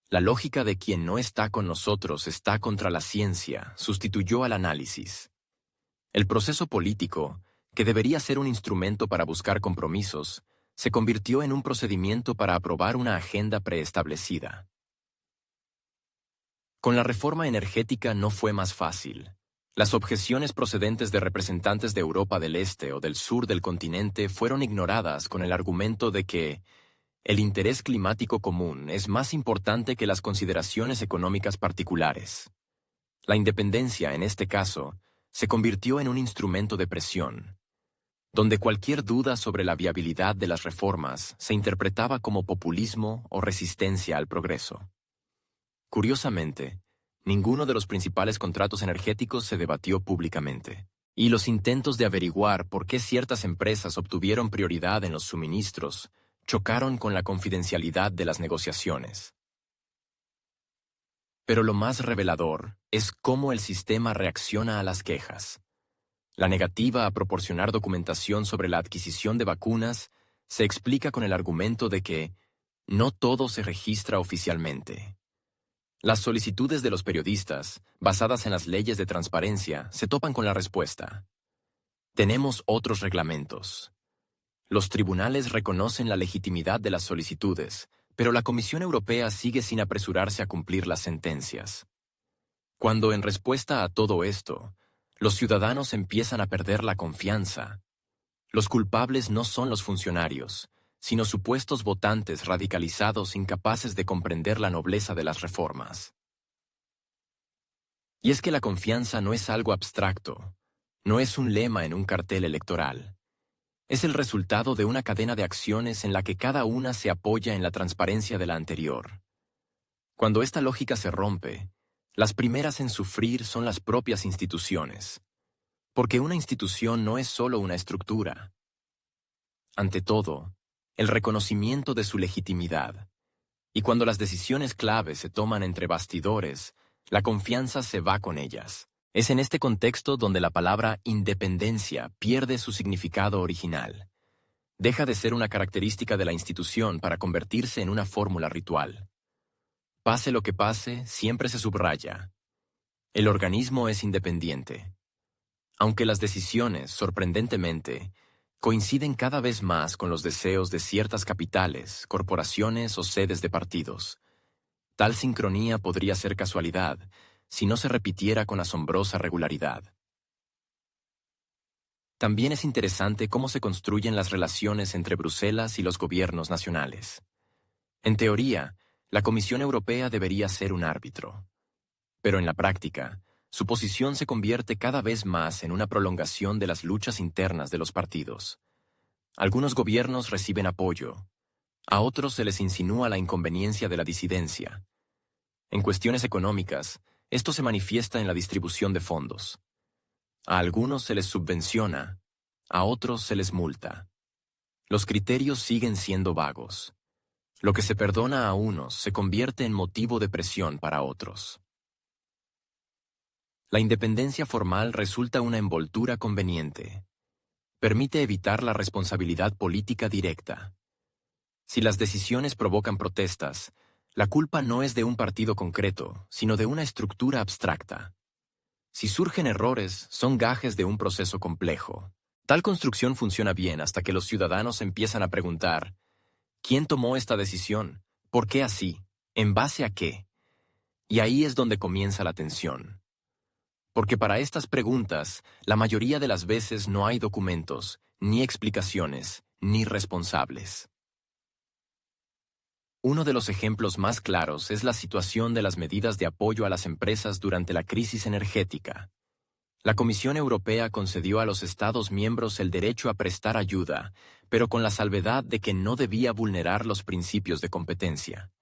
La lógica de quien no está con nosotros está contra la ciencia sustituyó al análisis. El proceso político, que debería ser un instrumento para buscar compromisos, se convirtió en un procedimiento para aprobar una agenda preestablecida. Con la reforma energética no fue más fácil. Las objeciones procedentes de representantes de Europa del Este o del sur del continente fueron ignoradas con el argumento de que el interés climático común es más importante que las consideraciones económicas particulares. La independencia, en este caso, se convirtió en un instrumento de presión, donde cualquier duda sobre la viabilidad de las reformas se interpretaba como populismo o resistencia al progreso. Curiosamente, ninguno de los principales contratos energéticos se debatió públicamente, y los intentos de averiguar por qué ciertas empresas obtuvieron prioridad en los suministros chocaron con la confidencialidad de las negociaciones. Pero lo más revelador es cómo el sistema reacciona a las quejas. La negativa a proporcionar documentación sobre la adquisición de vacunas se explica con el argumento de que no todo se registra oficialmente. Las solicitudes de los periodistas, basadas en las leyes de transparencia, se topan con la respuesta: tenemos otros reglamentos. Los tribunales reconocen la legitimidad de las solicitudes, pero la Comisión Europea sigue sin apresurarse a cumplir las sentencias. Cuando en respuesta a todo esto, los ciudadanos empiezan a perder la confianza, los culpables no son los funcionarios, sino supuestos votantes radicalizados incapaces de comprender la nobleza de las reformas. Y es que la confianza no es algo abstracto, no es un lema en un cartel electoral. Es el resultado de una cadena de acciones en la que cada una se apoya en la transparencia de la anterior. Cuando esta lógica se rompe, las primeras en sufrir son las propias instituciones, porque una institución no es solo una estructura. Ante todo, el reconocimiento de su legitimidad. Y cuando las decisiones clave se toman entre bastidores, la confianza se va con ellas. Es en este contexto donde la palabra independencia pierde su significado original. Deja de ser una característica de la institución para convertirse en una fórmula ritual. Pase lo que pase, siempre se subraya: el organismo es independiente. Aunque las decisiones, sorprendentemente, coinciden cada vez más con los deseos de ciertas capitales, corporaciones o sedes de partidos. Tal sincronía podría ser casualidad si no se repitiera con asombrosa regularidad. También es interesante cómo se construyen las relaciones entre Bruselas y los gobiernos nacionales. En teoría, la Comisión Europea debería ser un árbitro. Pero en la práctica, su posición se convierte cada vez más en una prolongación de las luchas internas de los partidos. Algunos gobiernos reciben apoyo, a otros se les insinúa la inconveniencia de la disidencia. En cuestiones económicas, esto se manifiesta en la distribución de fondos. A algunos se les subvenciona, a otros se les multa. Los criterios siguen siendo vagos. Lo que se perdona a unos se convierte en motivo de presión para otros. La independencia formal resulta una envoltura conveniente. Permite evitar la responsabilidad política directa. Si las decisiones provocan protestas, la culpa no es de un partido concreto, sino de una estructura abstracta. Si surgen errores, son gajes de un proceso complejo. Tal construcción funciona bien hasta que los ciudadanos empiezan a preguntar, ¿quién tomó esta decisión? ¿Por qué así? ¿En base a qué? Y ahí es donde comienza la tensión. Porque para estas preguntas, la mayoría de las veces no hay documentos, ni explicaciones, ni responsables. Uno de los ejemplos más claros es la situación de las medidas de apoyo a las empresas durante la crisis energética. La Comisión Europea concedió a los Estados miembros el derecho a prestar ayuda, pero con la salvedad de que no debía vulnerar los principios de competencia.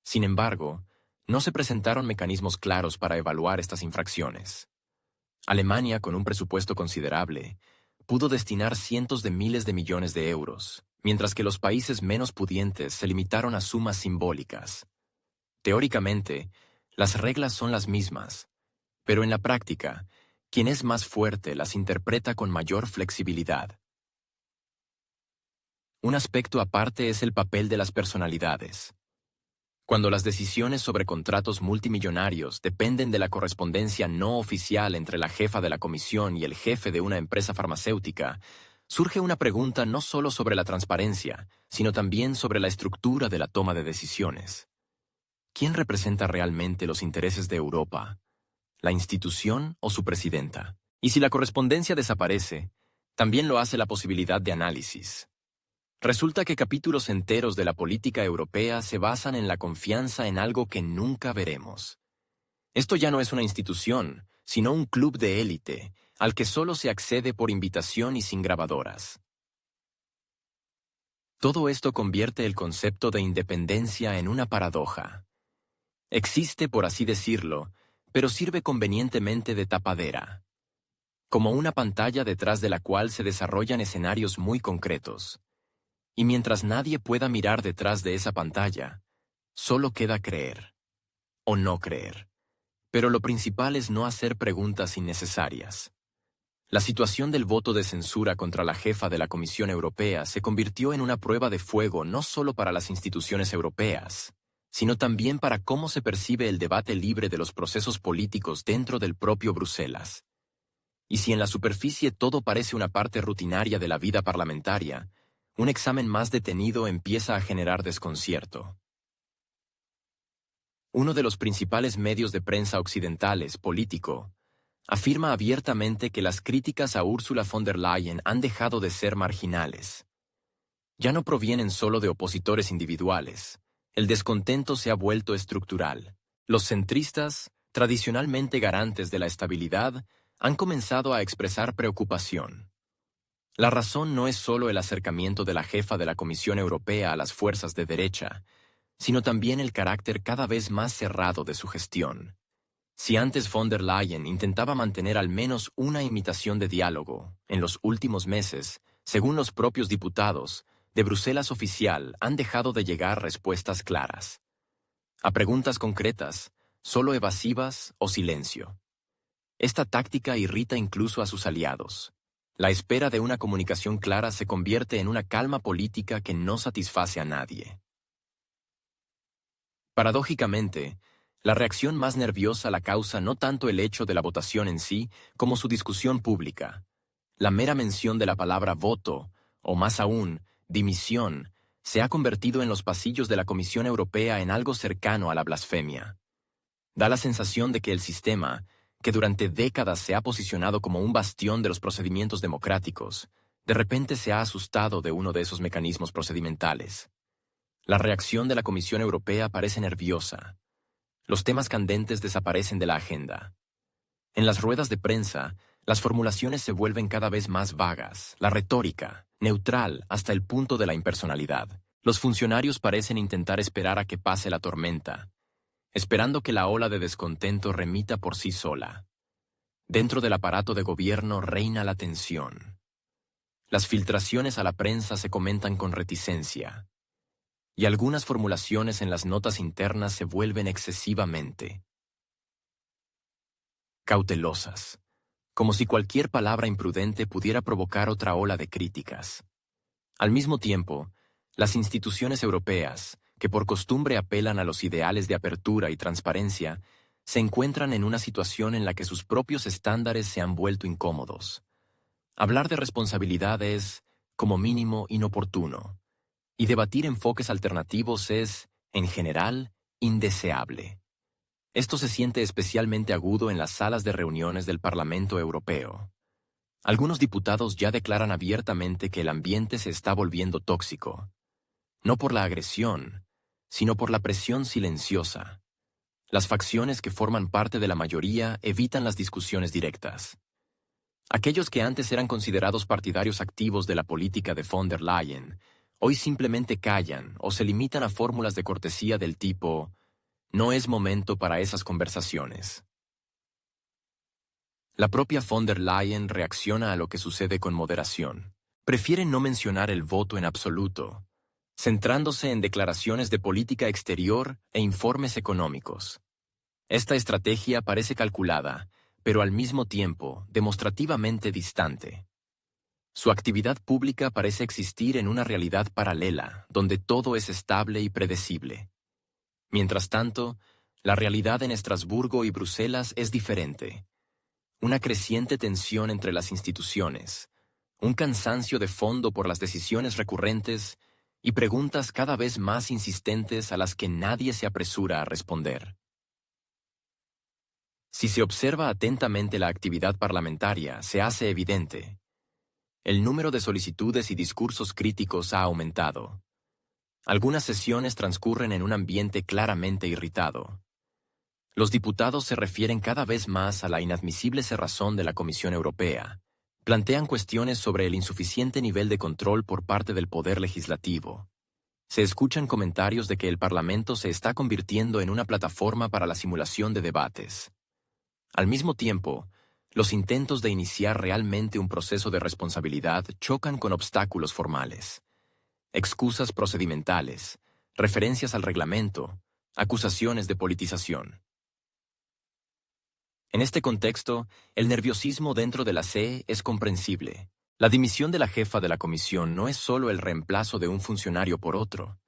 Sin embargo, no se presentaron mecanismos claros para evaluar estas infracciones. Alemania, con un presupuesto considerable, pudo destinar cientos de miles de millones de euros, mientras que los países menos pudientes se limitaron a sumas simbólicas. Teóricamente, las reglas son las mismas, pero en la práctica, quien es más fuerte las interpreta con mayor flexibilidad. Un aspecto aparte es el papel de las personalidades. Cuando las decisiones sobre contratos multimillonarios dependen de la correspondencia no oficial entre la jefa de la comisión y el jefe de una empresa farmacéutica, surge una pregunta no solo sobre la transparencia, sino también sobre la estructura de la toma de decisiones. ¿Quién representa realmente los intereses de Europa? ¿La institución o su presidenta? Y si la correspondencia desaparece, también lo hace la posibilidad de análisis. Resulta que capítulos enteros de la política europea se basan en la confianza en algo que nunca veremos. Esto ya no es una institución, sino un club de élite, al que solo se accede por invitación y sin grabadoras. Todo esto convierte el concepto de independencia en una paradoja. Existe, por así decirlo, pero sirve convenientemente de tapadera, como una pantalla detrás de la cual se desarrollan escenarios muy concretos. Y mientras nadie pueda mirar detrás de esa pantalla, solo queda creer. O no creer. Pero lo principal es no hacer preguntas innecesarias. La situación del voto de censura contra la jefa de la Comisión Europea se convirtió en una prueba de fuego no solo para las instituciones europeas, sino también para cómo se percibe el debate libre de los procesos políticos dentro del propio Bruselas. Y si en la superficie todo parece una parte rutinaria de la vida parlamentaria, un examen más detenido empieza a generar desconcierto. Uno de los principales medios de prensa occidentales, Político, afirma abiertamente que las críticas a Ursula von der Leyen han dejado de ser marginales. Ya no provienen solo de opositores individuales. El descontento se ha vuelto estructural. Los centristas, tradicionalmente garantes de la estabilidad, han comenzado a expresar preocupación. La razón no es solo el acercamiento de la jefa de la Comisión Europea a las fuerzas de derecha, sino también el carácter cada vez más cerrado de su gestión. Si antes von der Leyen intentaba mantener al menos una imitación de diálogo, en los últimos meses, según los propios diputados, de Bruselas oficial han dejado de llegar respuestas claras. A preguntas concretas, solo evasivas o silencio. Esta táctica irrita incluso a sus aliados. La espera de una comunicación clara se convierte en una calma política que no satisface a nadie. Paradójicamente, la reacción más nerviosa la causa no tanto el hecho de la votación en sí, como su discusión pública. La mera mención de la palabra voto, o más aún, dimisión, se ha convertido en los pasillos de la Comisión Europea en algo cercano a la blasfemia. Da la sensación de que el sistema, que durante décadas se ha posicionado como un bastión de los procedimientos democráticos, de repente se ha asustado de uno de esos mecanismos procedimentales. La reacción de la Comisión Europea parece nerviosa. Los temas candentes desaparecen de la agenda. En las ruedas de prensa, las formulaciones se vuelven cada vez más vagas, la retórica, neutral hasta el punto de la impersonalidad. Los funcionarios parecen intentar esperar a que pase la tormenta, esperando que la ola de descontento remita por sí sola. Dentro del aparato de gobierno reina la tensión. Las filtraciones a la prensa se comentan con reticencia, y algunas formulaciones en las notas internas se vuelven excesivamente cautelosas, como si cualquier palabra imprudente pudiera provocar otra ola de críticas. Al mismo tiempo, las instituciones europeas, que por costumbre apelan a los ideales de apertura y transparencia, se encuentran en una situación en la que sus propios estándares se han vuelto incómodos. Hablar de responsabilidad es, como mínimo, inoportuno, y debatir enfoques alternativos es, en general, indeseable. Esto se siente especialmente agudo en las salas de reuniones del Parlamento Europeo. Algunos diputados ya declaran abiertamente que el ambiente se está volviendo tóxico, no por la agresión, sino por la presión silenciosa. Las facciones que forman parte de la mayoría evitan las discusiones directas. Aquellos que antes eran considerados partidarios activos de la política de von der Leyen, hoy simplemente callan o se limitan a fórmulas de cortesía del tipo «no es momento para esas conversaciones». La propia von der Leyen reacciona a lo que sucede con moderación. Prefiere no mencionar el voto en absoluto, centrándose en declaraciones de política exterior e informes económicos. Esta estrategia parece calculada, pero al mismo tiempo demostrativamente distante. Su actividad pública parece existir en una realidad paralela, donde todo es estable y predecible. Mientras tanto, la realidad en Estrasburgo y Bruselas es diferente. Una creciente tensión entre las instituciones, un cansancio de fondo por las decisiones recurrentes y preguntas cada vez más insistentes a las que nadie se apresura a responder. Si se observa atentamente la actividad parlamentaria, se hace evidente. El número de solicitudes y discursos críticos ha aumentado. Algunas sesiones transcurren en un ambiente claramente irritado. Los diputados se refieren cada vez más a la inadmisible cerrazón de la Comisión Europea. Plantean cuestiones sobre el insuficiente nivel de control por parte del Poder Legislativo. Se escuchan comentarios de que el Parlamento se está convirtiendo en una plataforma para la simulación de debates. Al mismo tiempo, los intentos de iniciar realmente un proceso de responsabilidad chocan con obstáculos formales. Excusas procedimentales, referencias al reglamento, acusaciones de politización. En este contexto, el nerviosismo dentro de la CE es comprensible. La dimisión de la jefa de la comisión no es solo el reemplazo de un funcionario por otro.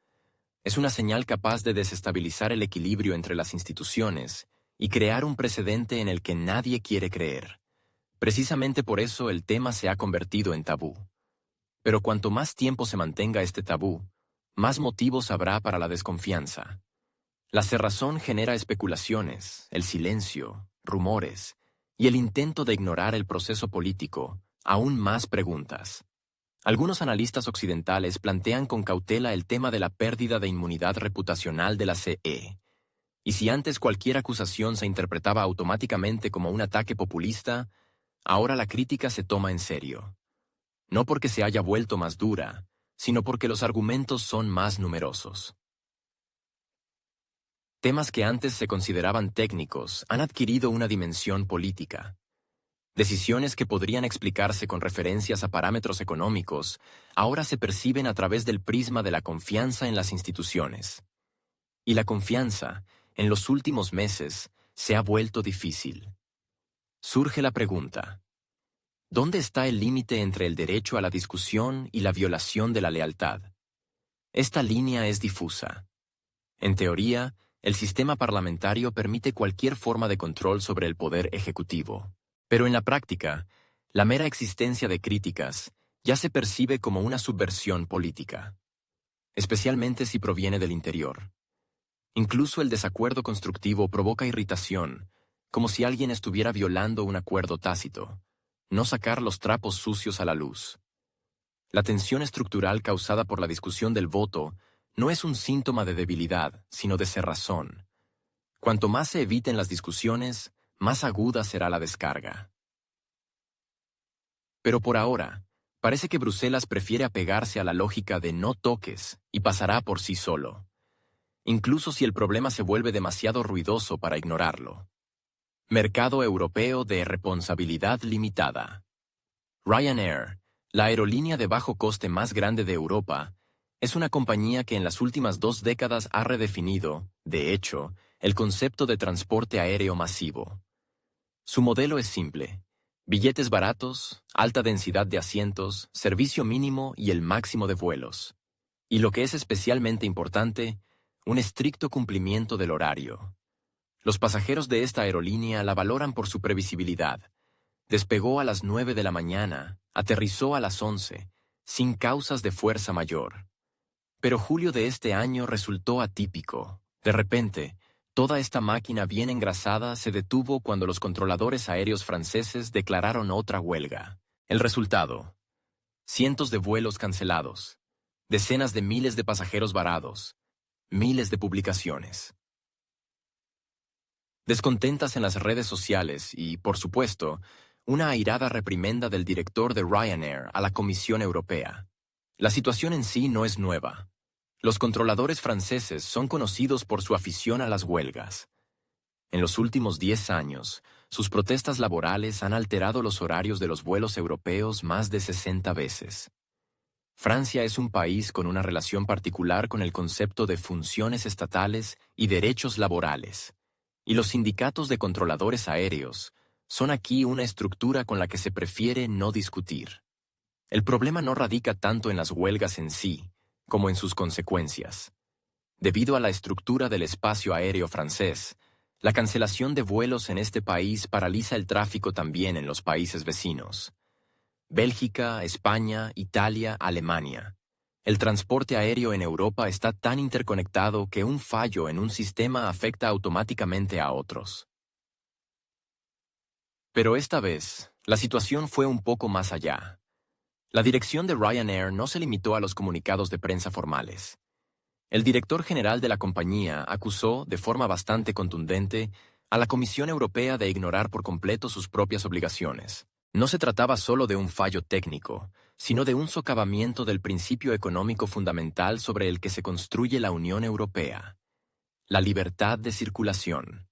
Es una señal capaz de desestabilizar el equilibrio entre las instituciones y crear un precedente en el que nadie quiere creer. Precisamente por eso el tema se ha convertido en tabú. Pero cuanto más tiempo se mantenga este tabú, más motivos habrá para la desconfianza. La cerrazón genera especulaciones, el silencio, rumores, y el intento de ignorar el proceso político, aún más preguntas. Algunos analistas occidentales plantean con cautela el tema de la pérdida de inmunidad reputacional de la CE. Y si antes cualquier acusación se interpretaba automáticamente como un ataque populista, ahora la crítica se toma en serio. No porque se haya vuelto más dura, sino porque los argumentos son más numerosos. Temas que antes se consideraban técnicos han adquirido una dimensión política. Decisiones que podrían explicarse con referencias a parámetros económicos ahora se perciben a través del prisma de la confianza en las instituciones. Y la confianza, en los últimos meses, se ha vuelto difícil. Surge la pregunta: ¿dónde está el límite entre el derecho a la discusión y la violación de la lealtad? Esta línea es difusa. En teoría, el sistema parlamentario permite cualquier forma de control sobre el poder ejecutivo. Pero en la práctica, la mera existencia de críticas ya se percibe como una subversión política, especialmente si proviene del interior. Incluso el desacuerdo constructivo provoca irritación, como si alguien estuviera violando un acuerdo tácito: no sacar los trapos sucios a la luz. La tensión estructural causada por la discusión del voto no es un síntoma de debilidad, sino de cerrazón. Cuanto más se eviten las discusiones, más aguda será la descarga. Pero por ahora, parece que Bruselas prefiere apegarse a la lógica de no toques y pasará por sí solo, incluso si el problema se vuelve demasiado ruidoso para ignorarlo. Mercado europeo de responsabilidad limitada. Ryanair, la aerolínea de bajo coste más grande de Europa, es una compañía que en las últimas 2 décadas ha redefinido, de hecho, el concepto de transporte aéreo masivo. Su modelo es simple: billetes baratos, alta densidad de asientos, servicio mínimo y el máximo de vuelos. Y lo que es especialmente importante, un estricto cumplimiento del horario. Los pasajeros de esta aerolínea la valoran por su previsibilidad. Despegó a las 9 de la mañana, aterrizó a las 11, sin causas de fuerza mayor. Pero julio de este año resultó atípico. De repente, toda esta máquina bien engrasada se detuvo cuando los controladores aéreos franceses declararon otra huelga. El resultado: cientos de vuelos cancelados, decenas de miles de pasajeros varados, miles de publicaciones. Descontentas en las redes sociales y, por supuesto, una airada reprimenda del director de Ryanair a la Comisión Europea. La situación en sí no es nueva. Los controladores franceses son conocidos por su afición a las huelgas. En los últimos 10 años, sus protestas laborales han alterado los horarios de los vuelos europeos más de 60 veces. Francia es un país con una relación particular con el concepto de funciones estatales y derechos laborales, y los sindicatos de controladores aéreos son aquí una estructura con la que se prefiere no discutir. El problema no radica tanto en las huelgas en sí, como en sus consecuencias. Debido a la estructura del espacio aéreo francés, la cancelación de vuelos en este país paraliza el tráfico también en los países vecinos. Bélgica, España, Italia, Alemania. El transporte aéreo en Europa está tan interconectado que un fallo en un sistema afecta automáticamente a otros. Pero esta vez, la situación fue un poco más allá. La dirección de Ryanair no se limitó a los comunicados de prensa formales. El director general de la compañía acusó, de forma bastante contundente, a la Comisión Europea de ignorar por completo sus propias obligaciones. No se trataba solo de un fallo técnico, sino de un socavamiento del principio económico fundamental sobre el que se construye la Unión Europea: la libertad de circulación.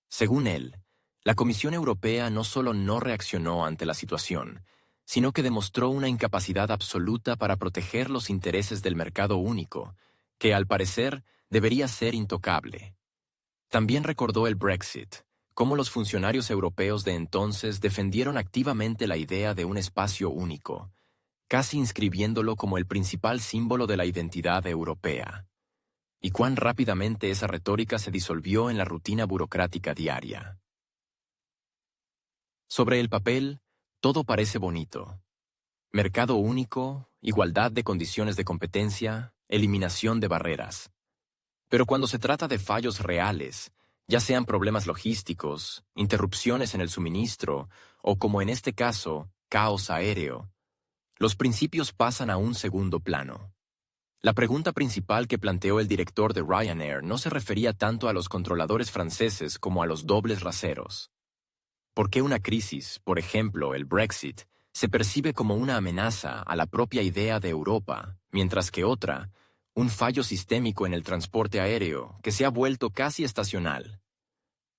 Según él, la Comisión Europea no solo no reaccionó ante la situación, sino que demostró una incapacidad absoluta para proteger los intereses del mercado único, que al parecer debería ser intocable. También recordó el Brexit, cómo los funcionarios europeos de entonces defendieron activamente la idea de un espacio único, casi inscribiéndolo como el principal símbolo de la identidad europea. Y cuán rápidamente esa retórica se disolvió en la rutina burocrática diaria. Sobre el papel, todo parece bonito. Mercado único, igualdad de condiciones de competencia, eliminación de barreras. Pero cuando se trata de fallos reales, ya sean problemas logísticos, interrupciones en el suministro o, como en este caso, caos aéreo, los principios pasan a un segundo plano. La pregunta principal que planteó el director de Ryanair no se refería tanto a los controladores franceses como a los dobles raseros. ¿Por qué una crisis, por ejemplo, el Brexit, se percibe como una amenaza a la propia idea de Europa, mientras que otra, un fallo sistémico en el transporte aéreo que se ha vuelto casi estacional,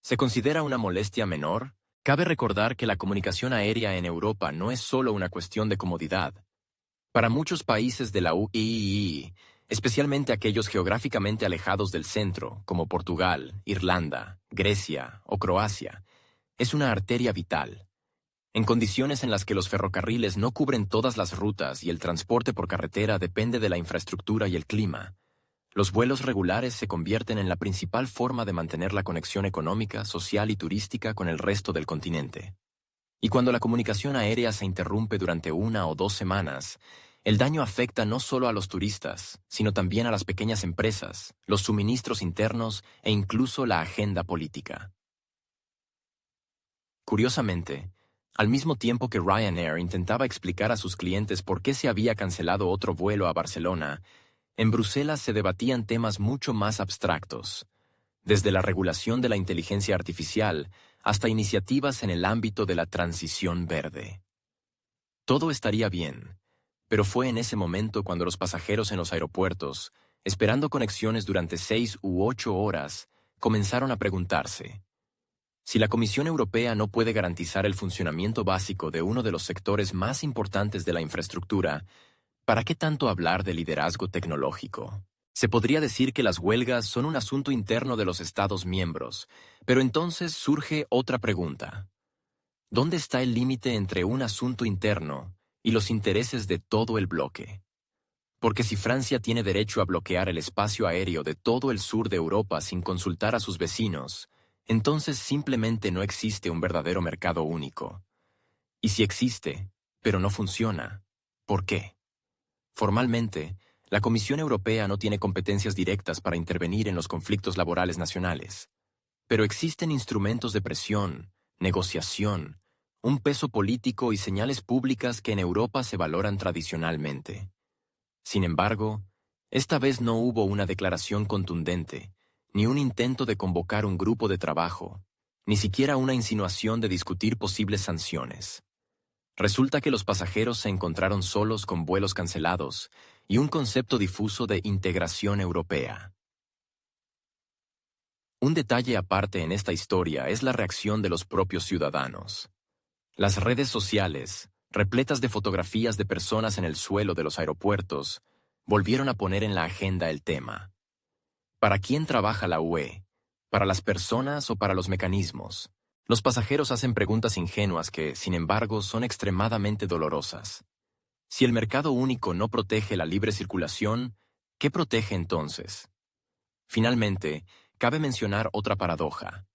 se considera una molestia menor? Cabe recordar que la comunicación aérea en Europa no es solo una cuestión de comodidad. Para muchos países de la UII, especialmente aquellos geográficamente alejados del centro, como Portugal, Irlanda, Grecia o Croacia, es una arteria vital. En condiciones en las que los ferrocarriles no cubren todas las rutas y el transporte por carretera depende de la infraestructura y el clima, los vuelos regulares se convierten en la principal forma de mantener la conexión económica, social y turística con el resto del continente. Y cuando la comunicación aérea se interrumpe durante 1 o 2 semanas, el daño afecta no solo a los turistas, sino también a las pequeñas empresas, los suministros internos e incluso la agenda política. Curiosamente, al mismo tiempo que Ryanair intentaba explicar a sus clientes por qué se había cancelado otro vuelo a Barcelona, en Bruselas se debatían temas mucho más abstractos, desde la regulación de la inteligencia artificial hasta iniciativas en el ámbito de la transición verde. Todo estaría bien, pero fue en ese momento cuando los pasajeros en los aeropuertos, esperando conexiones durante 6 u 8 horas, comenzaron a preguntarse: si la Comisión Europea no puede garantizar el funcionamiento básico de uno de los sectores más importantes de la infraestructura, ¿para qué tanto hablar de liderazgo tecnológico? Se podría decir que las huelgas son un asunto interno de los Estados miembros, pero entonces surge otra pregunta. ¿Dónde está el límite entre un asunto interno y los intereses de todo el bloque? Porque si Francia tiene derecho a bloquear el espacio aéreo de todo el sur de Europa sin consultar a sus vecinos, entonces simplemente no existe un verdadero mercado único. Y si existe, pero no funciona, ¿por qué? Formalmente, la Comisión Europea no tiene competencias directas para intervenir en los conflictos laborales nacionales, pero existen instrumentos de presión, negociación, un peso político y señales públicas que en Europa se valoran tradicionalmente. Sin embargo, esta vez no hubo una declaración contundente, ni un intento de convocar un grupo de trabajo, ni siquiera una insinuación de discutir posibles sanciones. Resulta que los pasajeros se encontraron solos con vuelos cancelados y un concepto difuso de integración europea. Un detalle aparte en esta historia es la reacción de los propios ciudadanos. Las redes sociales, repletas de fotografías de personas en el suelo de los aeropuertos, volvieron a poner en la agenda el tema. ¿Para quién trabaja la UE? ¿Para las personas o para los mecanismos? Los pasajeros hacen preguntas ingenuas que, sin embargo, son extremadamente dolorosas. Si el mercado único no protege la libre circulación, ¿qué protege entonces? Finalmente, cabe mencionar otra paradoja.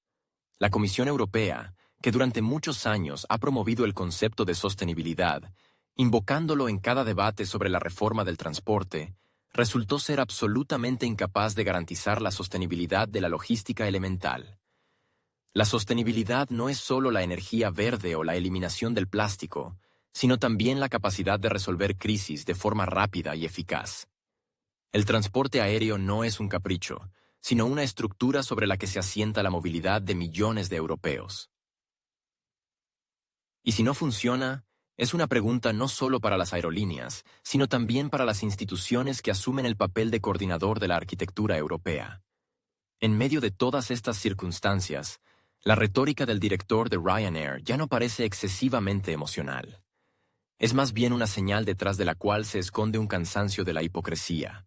La Comisión Europea, que durante muchos años ha promovido el concepto de sostenibilidad, invocándolo en cada debate sobre la reforma del transporte, resultó ser absolutamente incapaz de garantizar la sostenibilidad de la logística elemental. La sostenibilidad no es solo la energía verde o la eliminación del plástico, sino también la capacidad de resolver crisis de forma rápida y eficaz. El transporte aéreo no es un capricho, sino una estructura sobre la que se asienta la movilidad de millones de europeos. Y si no funciona, es una pregunta no solo para las aerolíneas, sino también para las instituciones que asumen el papel de coordinador de la arquitectura europea. En medio de todas estas circunstancias, la retórica del director de Ryanair ya no parece excesivamente emocional. Es más bien una señal detrás de la cual se esconde un cansancio de la hipocresía.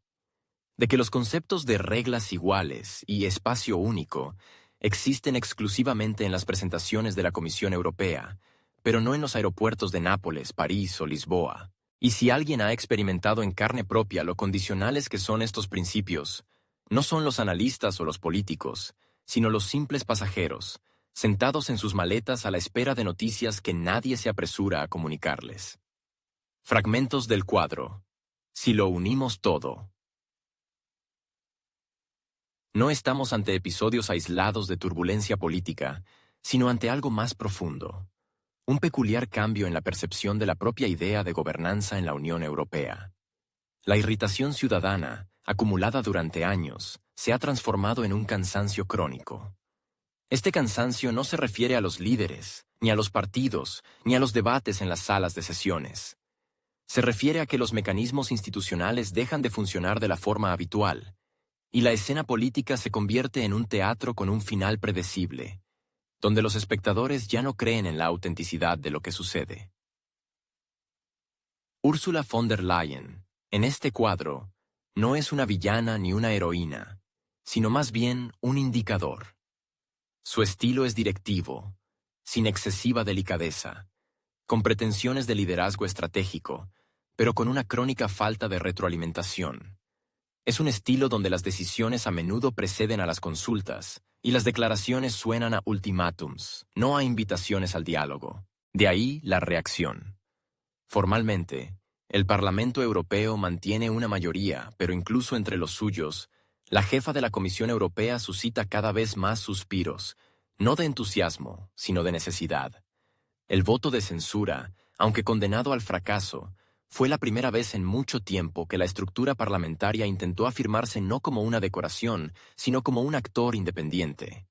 De que los conceptos de reglas iguales y espacio único existen exclusivamente en las presentaciones de la Comisión Europea, pero no en los aeropuertos de Nápoles, París o Lisboa. Y si alguien ha experimentado en carne propia lo condicionales que son estos principios, no son los analistas o los políticos, sino los simples pasajeros, sentados en sus maletas a la espera de noticias que nadie se apresura a comunicarles. Fragmentos del cuadro. Si lo unimos todo. No estamos ante episodios aislados de turbulencia política, sino ante algo más profundo. Un peculiar cambio en la percepción de la propia idea de gobernanza en la Unión Europea. La irritación ciudadana, acumulada durante años, se ha transformado en un cansancio crónico. Este cansancio no se refiere a los líderes, ni a los partidos, ni a los debates en las salas de sesiones. Se refiere a que los mecanismos institucionales dejan de funcionar de la forma habitual, y la escena política se convierte en un teatro con un final predecible, donde los espectadores ya no creen en la autenticidad de lo que sucede. Ursula von der Leyen, en este cuadro, no es una villana ni una heroína, sino más bien un indicador. Su estilo es directivo, sin excesiva delicadeza, con pretensiones de liderazgo estratégico, pero con una crónica falta de retroalimentación. Es un estilo donde las decisiones a menudo preceden a las consultas y las declaraciones suenan a ultimátums, no a invitaciones al diálogo. De ahí la reacción. Formalmente, el Parlamento Europeo mantiene una mayoría, pero incluso entre los suyos, la jefa de la Comisión Europea suscita cada vez más suspiros, no de entusiasmo, sino de necesidad. El voto de censura, aunque condenado al fracaso, fue la primera vez en mucho tiempo que la estructura parlamentaria intentó afirmarse no como una decoración, sino como un actor independiente.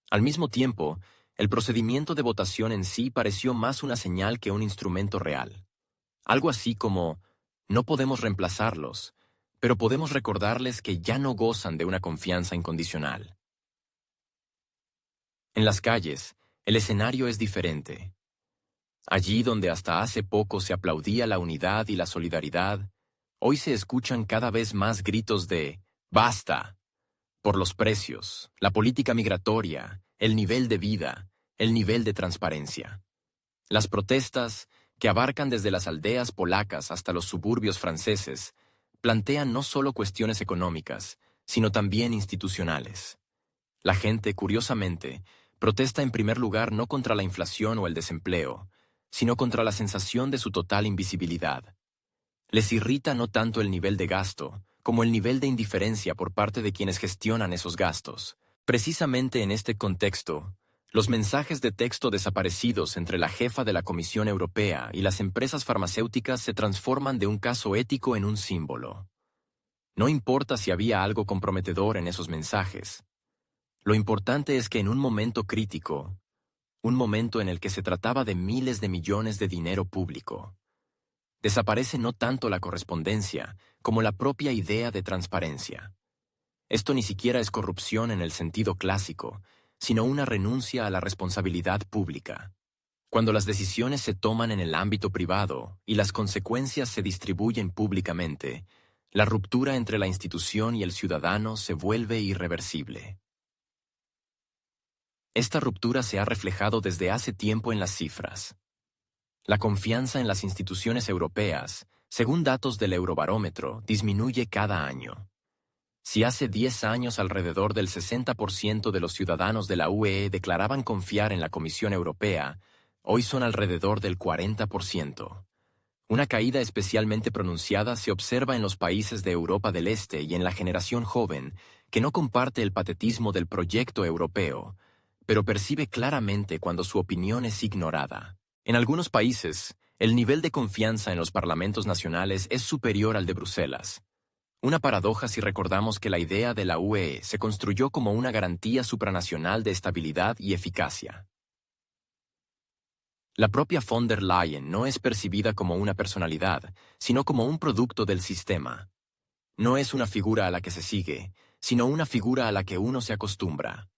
Al mismo tiempo, el procedimiento de votación en sí pareció más una señal que un instrumento real. Algo así como, no podemos reemplazarlos, pero podemos recordarles que ya no gozan de una confianza incondicional. En las calles, el escenario es diferente. Allí donde hasta hace poco se aplaudía la unidad y la solidaridad, hoy se escuchan cada vez más gritos de ¡basta! Por los precios, la política migratoria, el nivel de vida, el nivel de transparencia. Las protestas, que abarcan desde las aldeas polacas hasta los suburbios franceses, plantean no solo cuestiones económicas, sino también institucionales. La gente, curiosamente, protesta en primer lugar no contra la inflación o el desempleo, sino contra la sensación de su total invisibilidad. Les irrita no tanto el nivel de gasto, como el nivel de indiferencia por parte de quienes gestionan esos gastos. Precisamente en este contexto, los mensajes de texto desaparecidos entre la jefa de la Comisión Europea y las empresas farmacéuticas se transforman de un caso ético en un símbolo. No importa si había algo comprometedor en esos mensajes. Lo importante es que en un momento crítico, un momento en el que se trataba de miles de millones de dinero público, desaparece no tanto la correspondencia como la propia idea de transparencia. Esto ni siquiera es corrupción en el sentido clásico, sino una renuncia a la responsabilidad pública. Cuando las decisiones se toman en el ámbito privado y las consecuencias se distribuyen públicamente, la ruptura entre la institución y el ciudadano se vuelve irreversible. Esta ruptura se ha reflejado desde hace tiempo en las cifras. La confianza en las instituciones europeas, según datos del Eurobarómetro, disminuye cada año. Si hace 10 años alrededor del 60% de los ciudadanos de la UE declaraban confiar en la Comisión Europea, hoy son alrededor del 40%. Una caída especialmente pronunciada se observa en los países de Europa del Este y en la generación joven, que no comparte el patetismo del proyecto europeo, pero percibe claramente cuando su opinión es ignorada. En algunos países, el nivel de confianza en los parlamentos nacionales es superior al de Bruselas. Una paradoja si recordamos que la idea de la UE se construyó como una garantía supranacional de estabilidad y eficacia. La propia von der Leyen no es percibida como una personalidad, sino como un producto del sistema. No es una figura a la que se sigue, sino una figura a la que uno se acostumbra.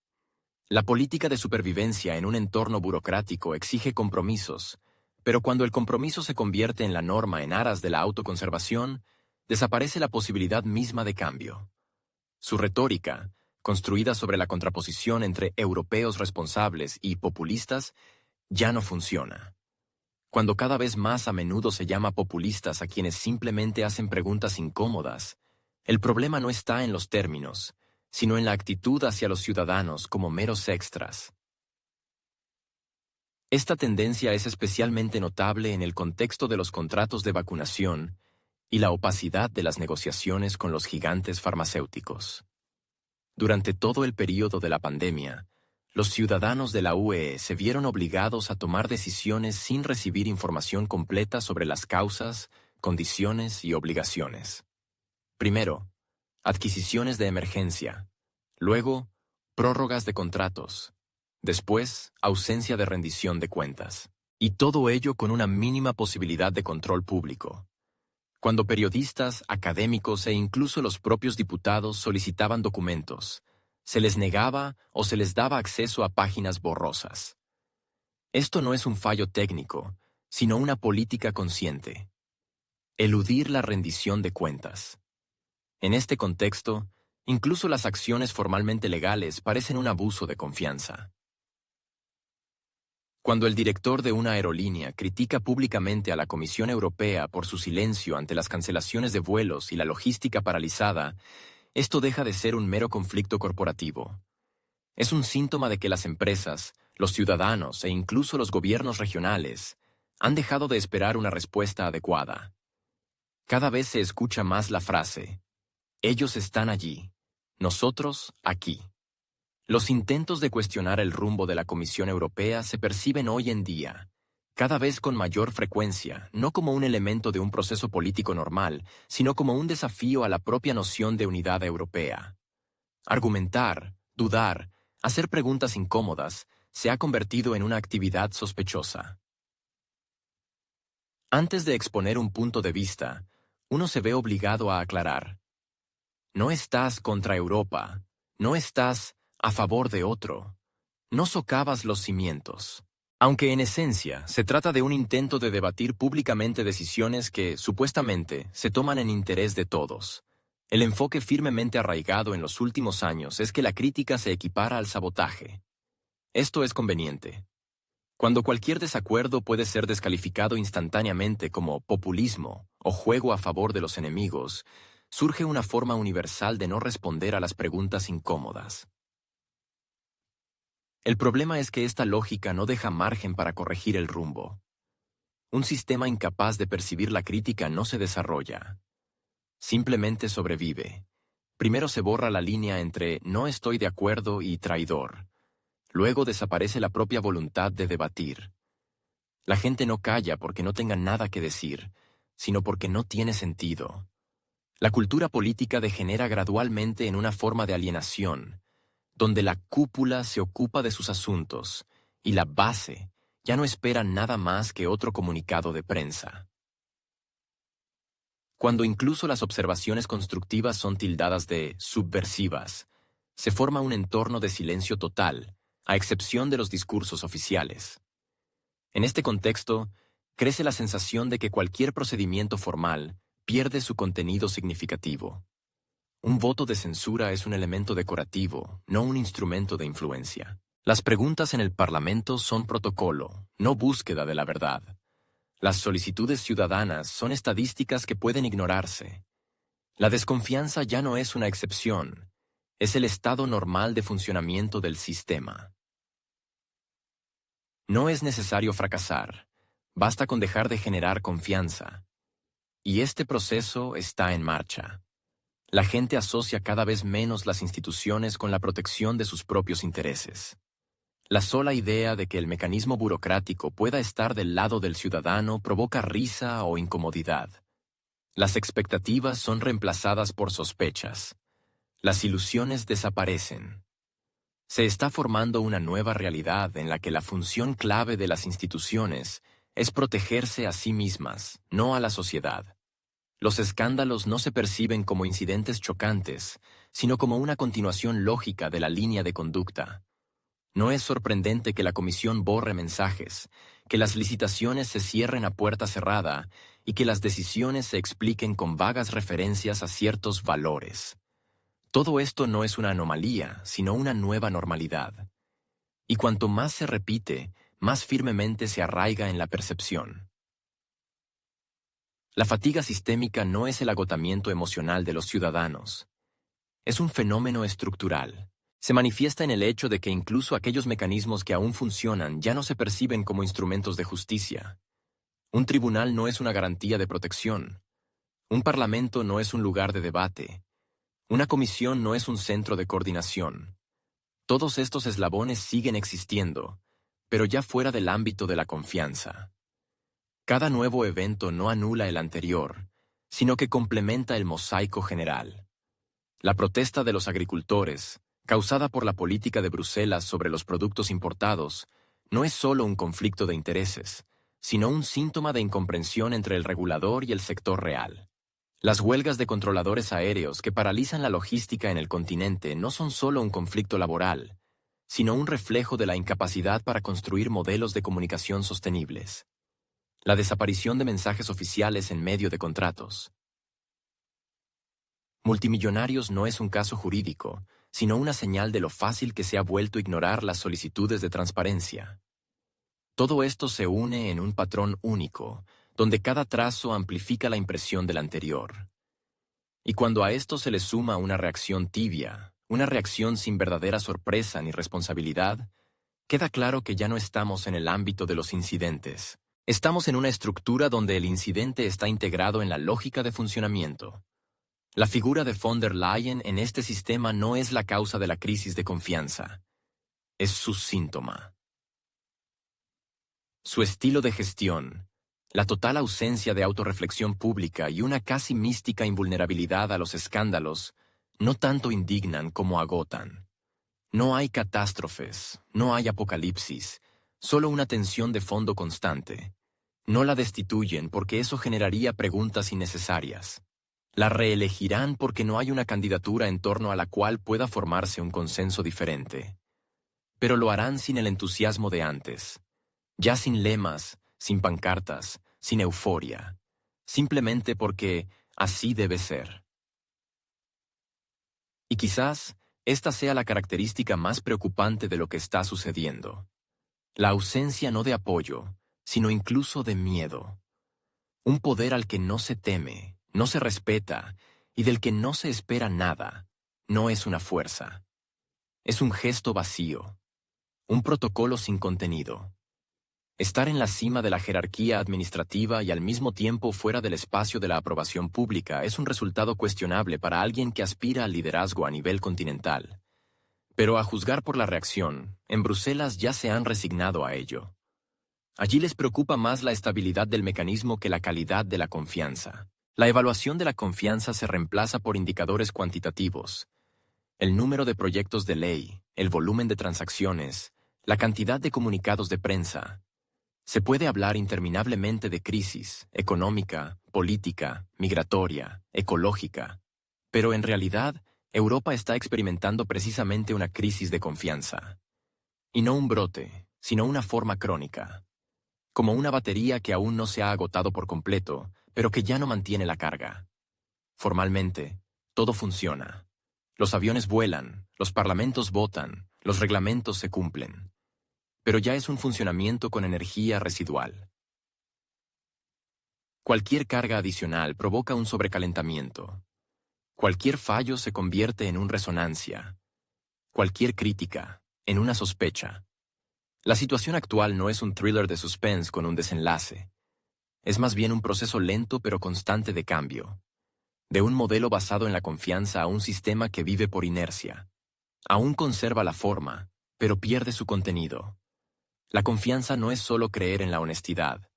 La política de supervivencia en un entorno burocrático exige compromisos, pero cuando el compromiso se convierte en la norma en aras de la autoconservación, desaparece la posibilidad misma de cambio. Su retórica, construida sobre la contraposición entre europeos responsables y populistas, ya no funciona. Cuando cada vez más a menudo se llama populistas a quienes simplemente hacen preguntas incómodas, el problema no está en los términos, sino en la actitud hacia los ciudadanos como meros extras. Esta tendencia es especialmente notable en el contexto de los contratos de vacunación y la opacidad de las negociaciones con los gigantes farmacéuticos. Durante todo el período de la pandemia, los ciudadanos de la UE se vieron obligados a tomar decisiones sin recibir información completa sobre las causas, condiciones y obligaciones. Primero, adquisiciones de emergencia. Luego, prórrogas de contratos. Después, ausencia de rendición de cuentas. Y todo ello con una mínima posibilidad de control público. Cuando periodistas, académicos e incluso los propios diputados solicitaban documentos, se les negaba o se les daba acceso a páginas borrosas. Esto no es un fallo técnico, sino una política consciente. Eludir la rendición de cuentas. En este contexto, incluso las acciones formalmente legales parecen un abuso de confianza. Cuando el director de una aerolínea critica públicamente a la Comisión Europea por su silencio ante las cancelaciones de vuelos y la logística paralizada, esto deja de ser un mero conflicto corporativo. Es un síntoma de que las empresas, los ciudadanos e incluso los gobiernos regionales han dejado de esperar una respuesta adecuada. Cada vez se escucha más la frase: ellos están allí, nosotros aquí. Los intentos de cuestionar el rumbo de la Comisión Europea se perciben hoy en día, cada vez con mayor frecuencia, no como un elemento de un proceso político normal, sino como un desafío a la propia noción de unidad europea. Argumentar, dudar, hacer preguntas incómodas, se ha convertido en una actividad sospechosa. Antes de exponer un punto de vista, uno se ve obligado a aclarar: no estás contra Europa, no estás a favor de otro, no socavas los cimientos. Aunque en esencia se trata de un intento de debatir públicamente decisiones que, supuestamente, se toman en interés de todos, el enfoque firmemente arraigado en los últimos años es que la crítica se equipara al sabotaje. Esto es conveniente. Cuando cualquier desacuerdo puede ser descalificado instantáneamente como populismo o juego a favor de los enemigos, surge una forma universal de no responder a las preguntas incómodas. El problema es que esta lógica no deja margen para corregir el rumbo. Un sistema incapaz de percibir la crítica no se desarrolla. Simplemente sobrevive. Primero se borra la línea entre no estoy de acuerdo y traidor. Luego desaparece la propia voluntad de debatir. La gente no calla porque no tenga nada que decir, sino porque no tiene sentido. La cultura política degenera gradualmente en una forma de alienación, donde la cúpula se ocupa de sus asuntos y la base ya no espera nada más que otro comunicado de prensa. Cuando incluso las observaciones constructivas son tildadas de subversivas, se forma un entorno de silencio total, a excepción de los discursos oficiales. En este contexto, crece la sensación de que cualquier procedimiento formal pierde su contenido significativo. Un voto de censura es un elemento decorativo, no un instrumento de influencia. Las preguntas en el Parlamento son protocolo, no búsqueda de la verdad. Las solicitudes ciudadanas son estadísticas que pueden ignorarse. La desconfianza ya no es una excepción, es el estado normal de funcionamiento del sistema. No es necesario fracasar, basta con dejar de generar confianza. Y este proceso está en marcha. La gente asocia cada vez menos las instituciones con la protección de sus propios intereses. La sola idea de que el mecanismo burocrático pueda estar del lado del ciudadano provoca risa o incomodidad. Las expectativas son reemplazadas por sospechas. Las ilusiones desaparecen. Se está formando una nueva realidad en la que la función clave de las instituciones es protegerse a sí mismas, no a la sociedad. Los escándalos no se perciben como incidentes chocantes, sino como una continuación lógica de la línea de conducta. No es sorprendente que la comisión borre mensajes, que las licitaciones se cierren a puerta cerrada y que las decisiones se expliquen con vagas referencias a ciertos valores. Todo esto no es una anomalía, sino una nueva normalidad. Y cuanto más se repite, más firmemente se arraiga en la percepción. La fatiga sistémica no es el agotamiento emocional de los ciudadanos. Es un fenómeno estructural. Se manifiesta en el hecho de que incluso aquellos mecanismos que aún funcionan ya no se perciben como instrumentos de justicia. Un tribunal no es una garantía de protección. Un parlamento no es un lugar de debate. Una comisión no es un centro de coordinación. Todos estos eslabones siguen existiendo, pero ya fuera del ámbito de la confianza. Cada nuevo evento no anula el anterior, sino que complementa el mosaico general. La protesta de los agricultores, causada por la política de Bruselas sobre los productos importados, no es solo un conflicto de intereses, sino un síntoma de incomprensión entre el regulador y el sector real. Las huelgas de controladores aéreos que paralizan la logística en el continente no son solo un conflicto laboral, sino un reflejo de la incapacidad para construir modelos de comunicación sostenibles. La desaparición de mensajes oficiales en medio de contratos. Multimillonarios no es un caso jurídico, sino una señal de lo fácil que se ha vuelto ignorar las solicitudes de transparencia. Todo esto se une en un patrón único, donde cada trazo amplifica la impresión del anterior. Y cuando a esto se le suma una reacción tibia, una reacción sin verdadera sorpresa ni responsabilidad, queda claro que ya no estamos en el ámbito de los incidentes. Estamos en una estructura donde el incidente está integrado en la lógica de funcionamiento. La figura de von der Leyen en este sistema no es la causa de la crisis de confianza, es su síntoma. Su estilo de gestión, la total ausencia de autorreflexión pública y una casi mística invulnerabilidad a los escándalos no tanto indignan como agotan. No hay catástrofes, no hay apocalipsis, solo una tensión de fondo constante. No la destituyen porque eso generaría preguntas innecesarias. La reelegirán porque no hay una candidatura en torno a la cual pueda formarse un consenso diferente. Pero lo harán sin el entusiasmo de antes, ya sin lemas, sin pancartas, sin euforia, simplemente porque así debe ser. Y quizás esta sea la característica más preocupante de lo que está sucediendo. La ausencia no de apoyo, sino incluso de miedo. Un poder al que no se teme, no se respeta y del que no se espera nada, no es una fuerza. Es un gesto vacío. Un protocolo sin contenido. Estar en la cima de la jerarquía administrativa y al mismo tiempo fuera del espacio de la aprobación pública es un resultado cuestionable para alguien que aspira al liderazgo a nivel continental. Pero a juzgar por la reacción, en Bruselas ya se han resignado a ello. Allí les preocupa más la estabilidad del mecanismo que la calidad de la confianza. La evaluación de la confianza se reemplaza por indicadores cuantitativos. El número de proyectos de ley, el volumen de transacciones, la cantidad de comunicados de prensa. Se puede hablar interminablemente de crisis económica, política, migratoria, ecológica, pero en realidad, Europa está experimentando precisamente una crisis de confianza. Y no un brote, sino una forma crónica. Como una batería que aún no se ha agotado por completo, pero que ya no mantiene la carga. Formalmente, todo funciona. Los aviones vuelan, los parlamentos votan, los reglamentos se cumplen. Pero ya es un funcionamiento con energía residual. Cualquier carga adicional provoca un sobrecalentamiento. Cualquier fallo se convierte en una resonancia. Cualquier crítica, en una sospecha. La situación actual no es un thriller de suspense con un desenlace. Es más bien un proceso lento pero constante de cambio. De un modelo basado en la confianza a un sistema que vive por inercia. Aún conserva la forma, pero pierde su contenido. La confianza no es solo creer en la honestidad.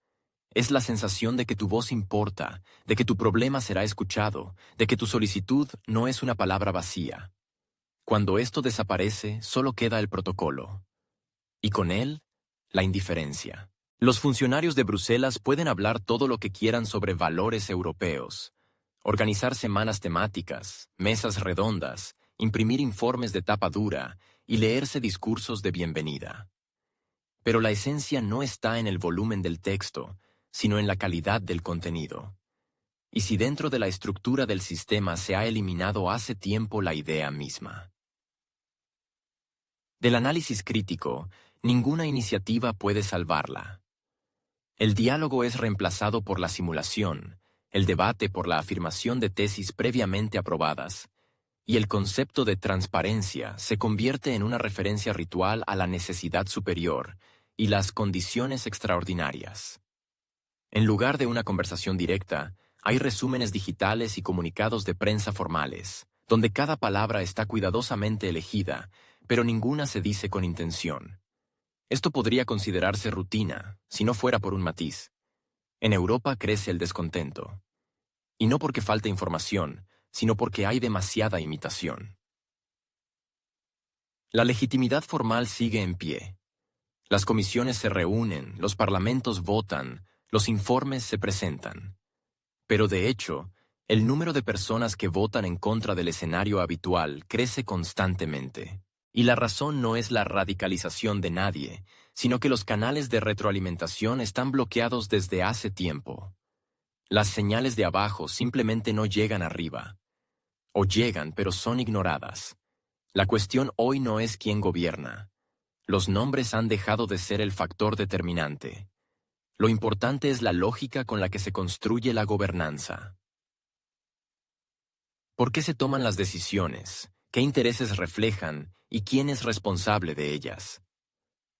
Es la sensación de que tu voz importa, de que tu problema será escuchado, de que tu solicitud no es una palabra vacía. Cuando esto desaparece, solo queda el protocolo. Y con él, la indiferencia. Los funcionarios de Bruselas pueden hablar todo lo que quieran sobre valores europeos, organizar semanas temáticas, mesas redondas, imprimir informes de tapa dura y leerse discursos de bienvenida. Pero la esencia no está en el volumen del texto, sino en la calidad del contenido. Y si dentro de la estructura del sistema se ha eliminado hace tiempo la idea misma. Del análisis crítico, ninguna iniciativa puede salvarla. El diálogo es reemplazado por la simulación, el debate por la afirmación de tesis previamente aprobadas, y el concepto de transparencia se convierte en una referencia ritual a la necesidad superior y las condiciones extraordinarias. En lugar de una conversación directa, hay resúmenes digitales y comunicados de prensa formales, donde cada palabra está cuidadosamente elegida, pero ninguna se dice con intención. Esto podría considerarse rutina, si no fuera por un matiz. En Europa crece el descontento. Y no porque falte información, sino porque hay demasiada imitación. La legitimidad formal sigue en pie. Las comisiones se reúnen, los parlamentos votan, los informes se presentan. Pero de hecho, el número de personas que votan en contra del escenario habitual crece constantemente. Y la razón no es la radicalización de nadie, sino que los canales de retroalimentación están bloqueados desde hace tiempo. Las señales de abajo simplemente no llegan arriba. O llegan, pero son ignoradas. La cuestión hoy no es quién gobierna. Los nombres han dejado de ser el factor determinante. Lo importante es la lógica con la que se construye la gobernanza. ¿Por qué se toman las decisiones? ¿Qué intereses reflejan? ¿Y quién es responsable de ellas?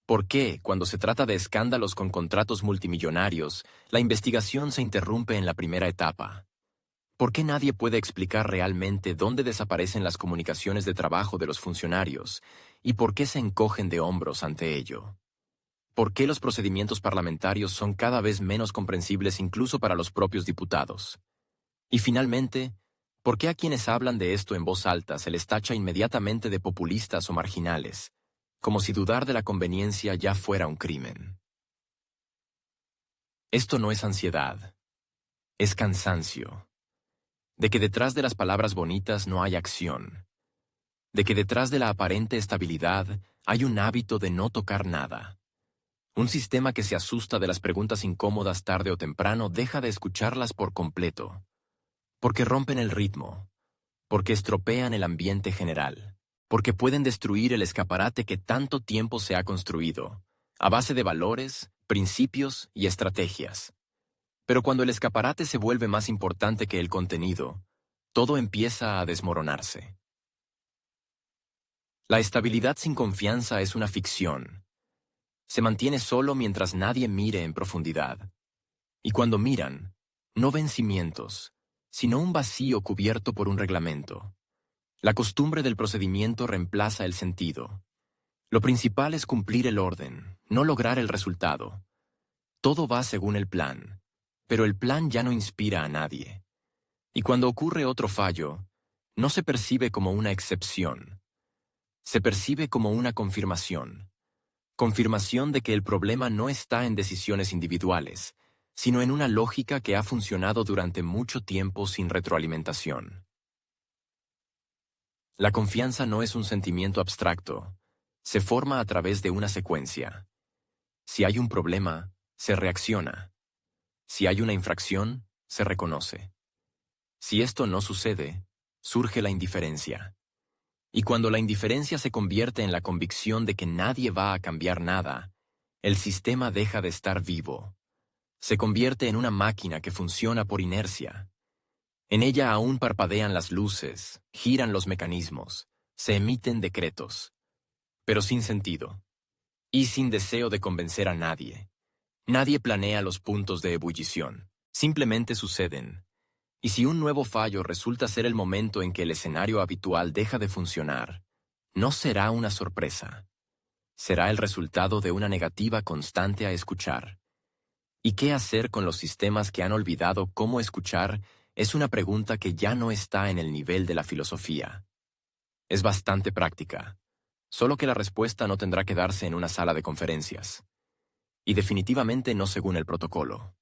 ¿Por qué, cuando se trata de escándalos con contratos multimillonarios, la investigación se interrumpe en la primera etapa? ¿Por qué nadie puede explicar realmente dónde desaparecen las comunicaciones de trabajo de los funcionarios? ¿Y por qué se encogen de hombros ante ello? ¿Por qué los procedimientos parlamentarios son cada vez menos comprensibles incluso para los propios diputados? Y finalmente, ¿por qué a quienes hablan de esto en voz alta se les tacha inmediatamente de populistas o marginales, como si dudar de la conveniencia ya fuera un crimen? Esto no es ansiedad, es cansancio. De que detrás de las palabras bonitas no hay acción. De que detrás de la aparente estabilidad hay un hábito de no tocar nada. Un sistema que se asusta de las preguntas incómodas tarde o temprano deja de escucharlas por completo. Porque rompen el ritmo. Porque estropean el ambiente general. Porque pueden destruir el escaparate que tanto tiempo se ha construido, a base de valores, principios y estrategias. Pero cuando el escaparate se vuelve más importante que el contenido, todo empieza a desmoronarse. La estabilidad sin confianza es una ficción, Se mantiene solo mientras nadie mire en profundidad. Y cuando miran, no ven cimientos, sino un vacío cubierto por un reglamento. La costumbre del procedimiento reemplaza el sentido. Lo principal es cumplir el orden, no lograr el resultado. Todo va según el plan, pero el plan ya no inspira a nadie. Y cuando ocurre otro fallo, no se percibe como una excepción. Se percibe como una confirmación. Confirmación de que el problema no está en decisiones individuales, sino en una lógica que ha funcionado durante mucho tiempo sin retroalimentación. La confianza no es un sentimiento abstracto. Se forma a través de una secuencia. Si hay un problema, se reacciona. Si hay una infracción, se reconoce. Si esto no sucede, surge la indiferencia. Y cuando la indiferencia se convierte en la convicción de que nadie va a cambiar nada, el sistema deja de estar vivo. Se convierte en una máquina que funciona por inercia. En ella aún parpadean las luces, giran los mecanismos, se emiten decretos, pero sin sentido, y sin deseo de convencer a nadie. Nadie planea los puntos de ebullición, simplemente suceden. Y si un nuevo fallo resulta ser el momento en que el escenario habitual deja de funcionar, no será una sorpresa. Será el resultado de una negativa constante a escuchar. ¿Y qué hacer con los sistemas que han olvidado cómo escuchar? Es una pregunta que ya no está en el nivel de la filosofía. Es bastante práctica, solo que la respuesta no tendrá que darse en una sala de conferencias. Y definitivamente no según el protocolo.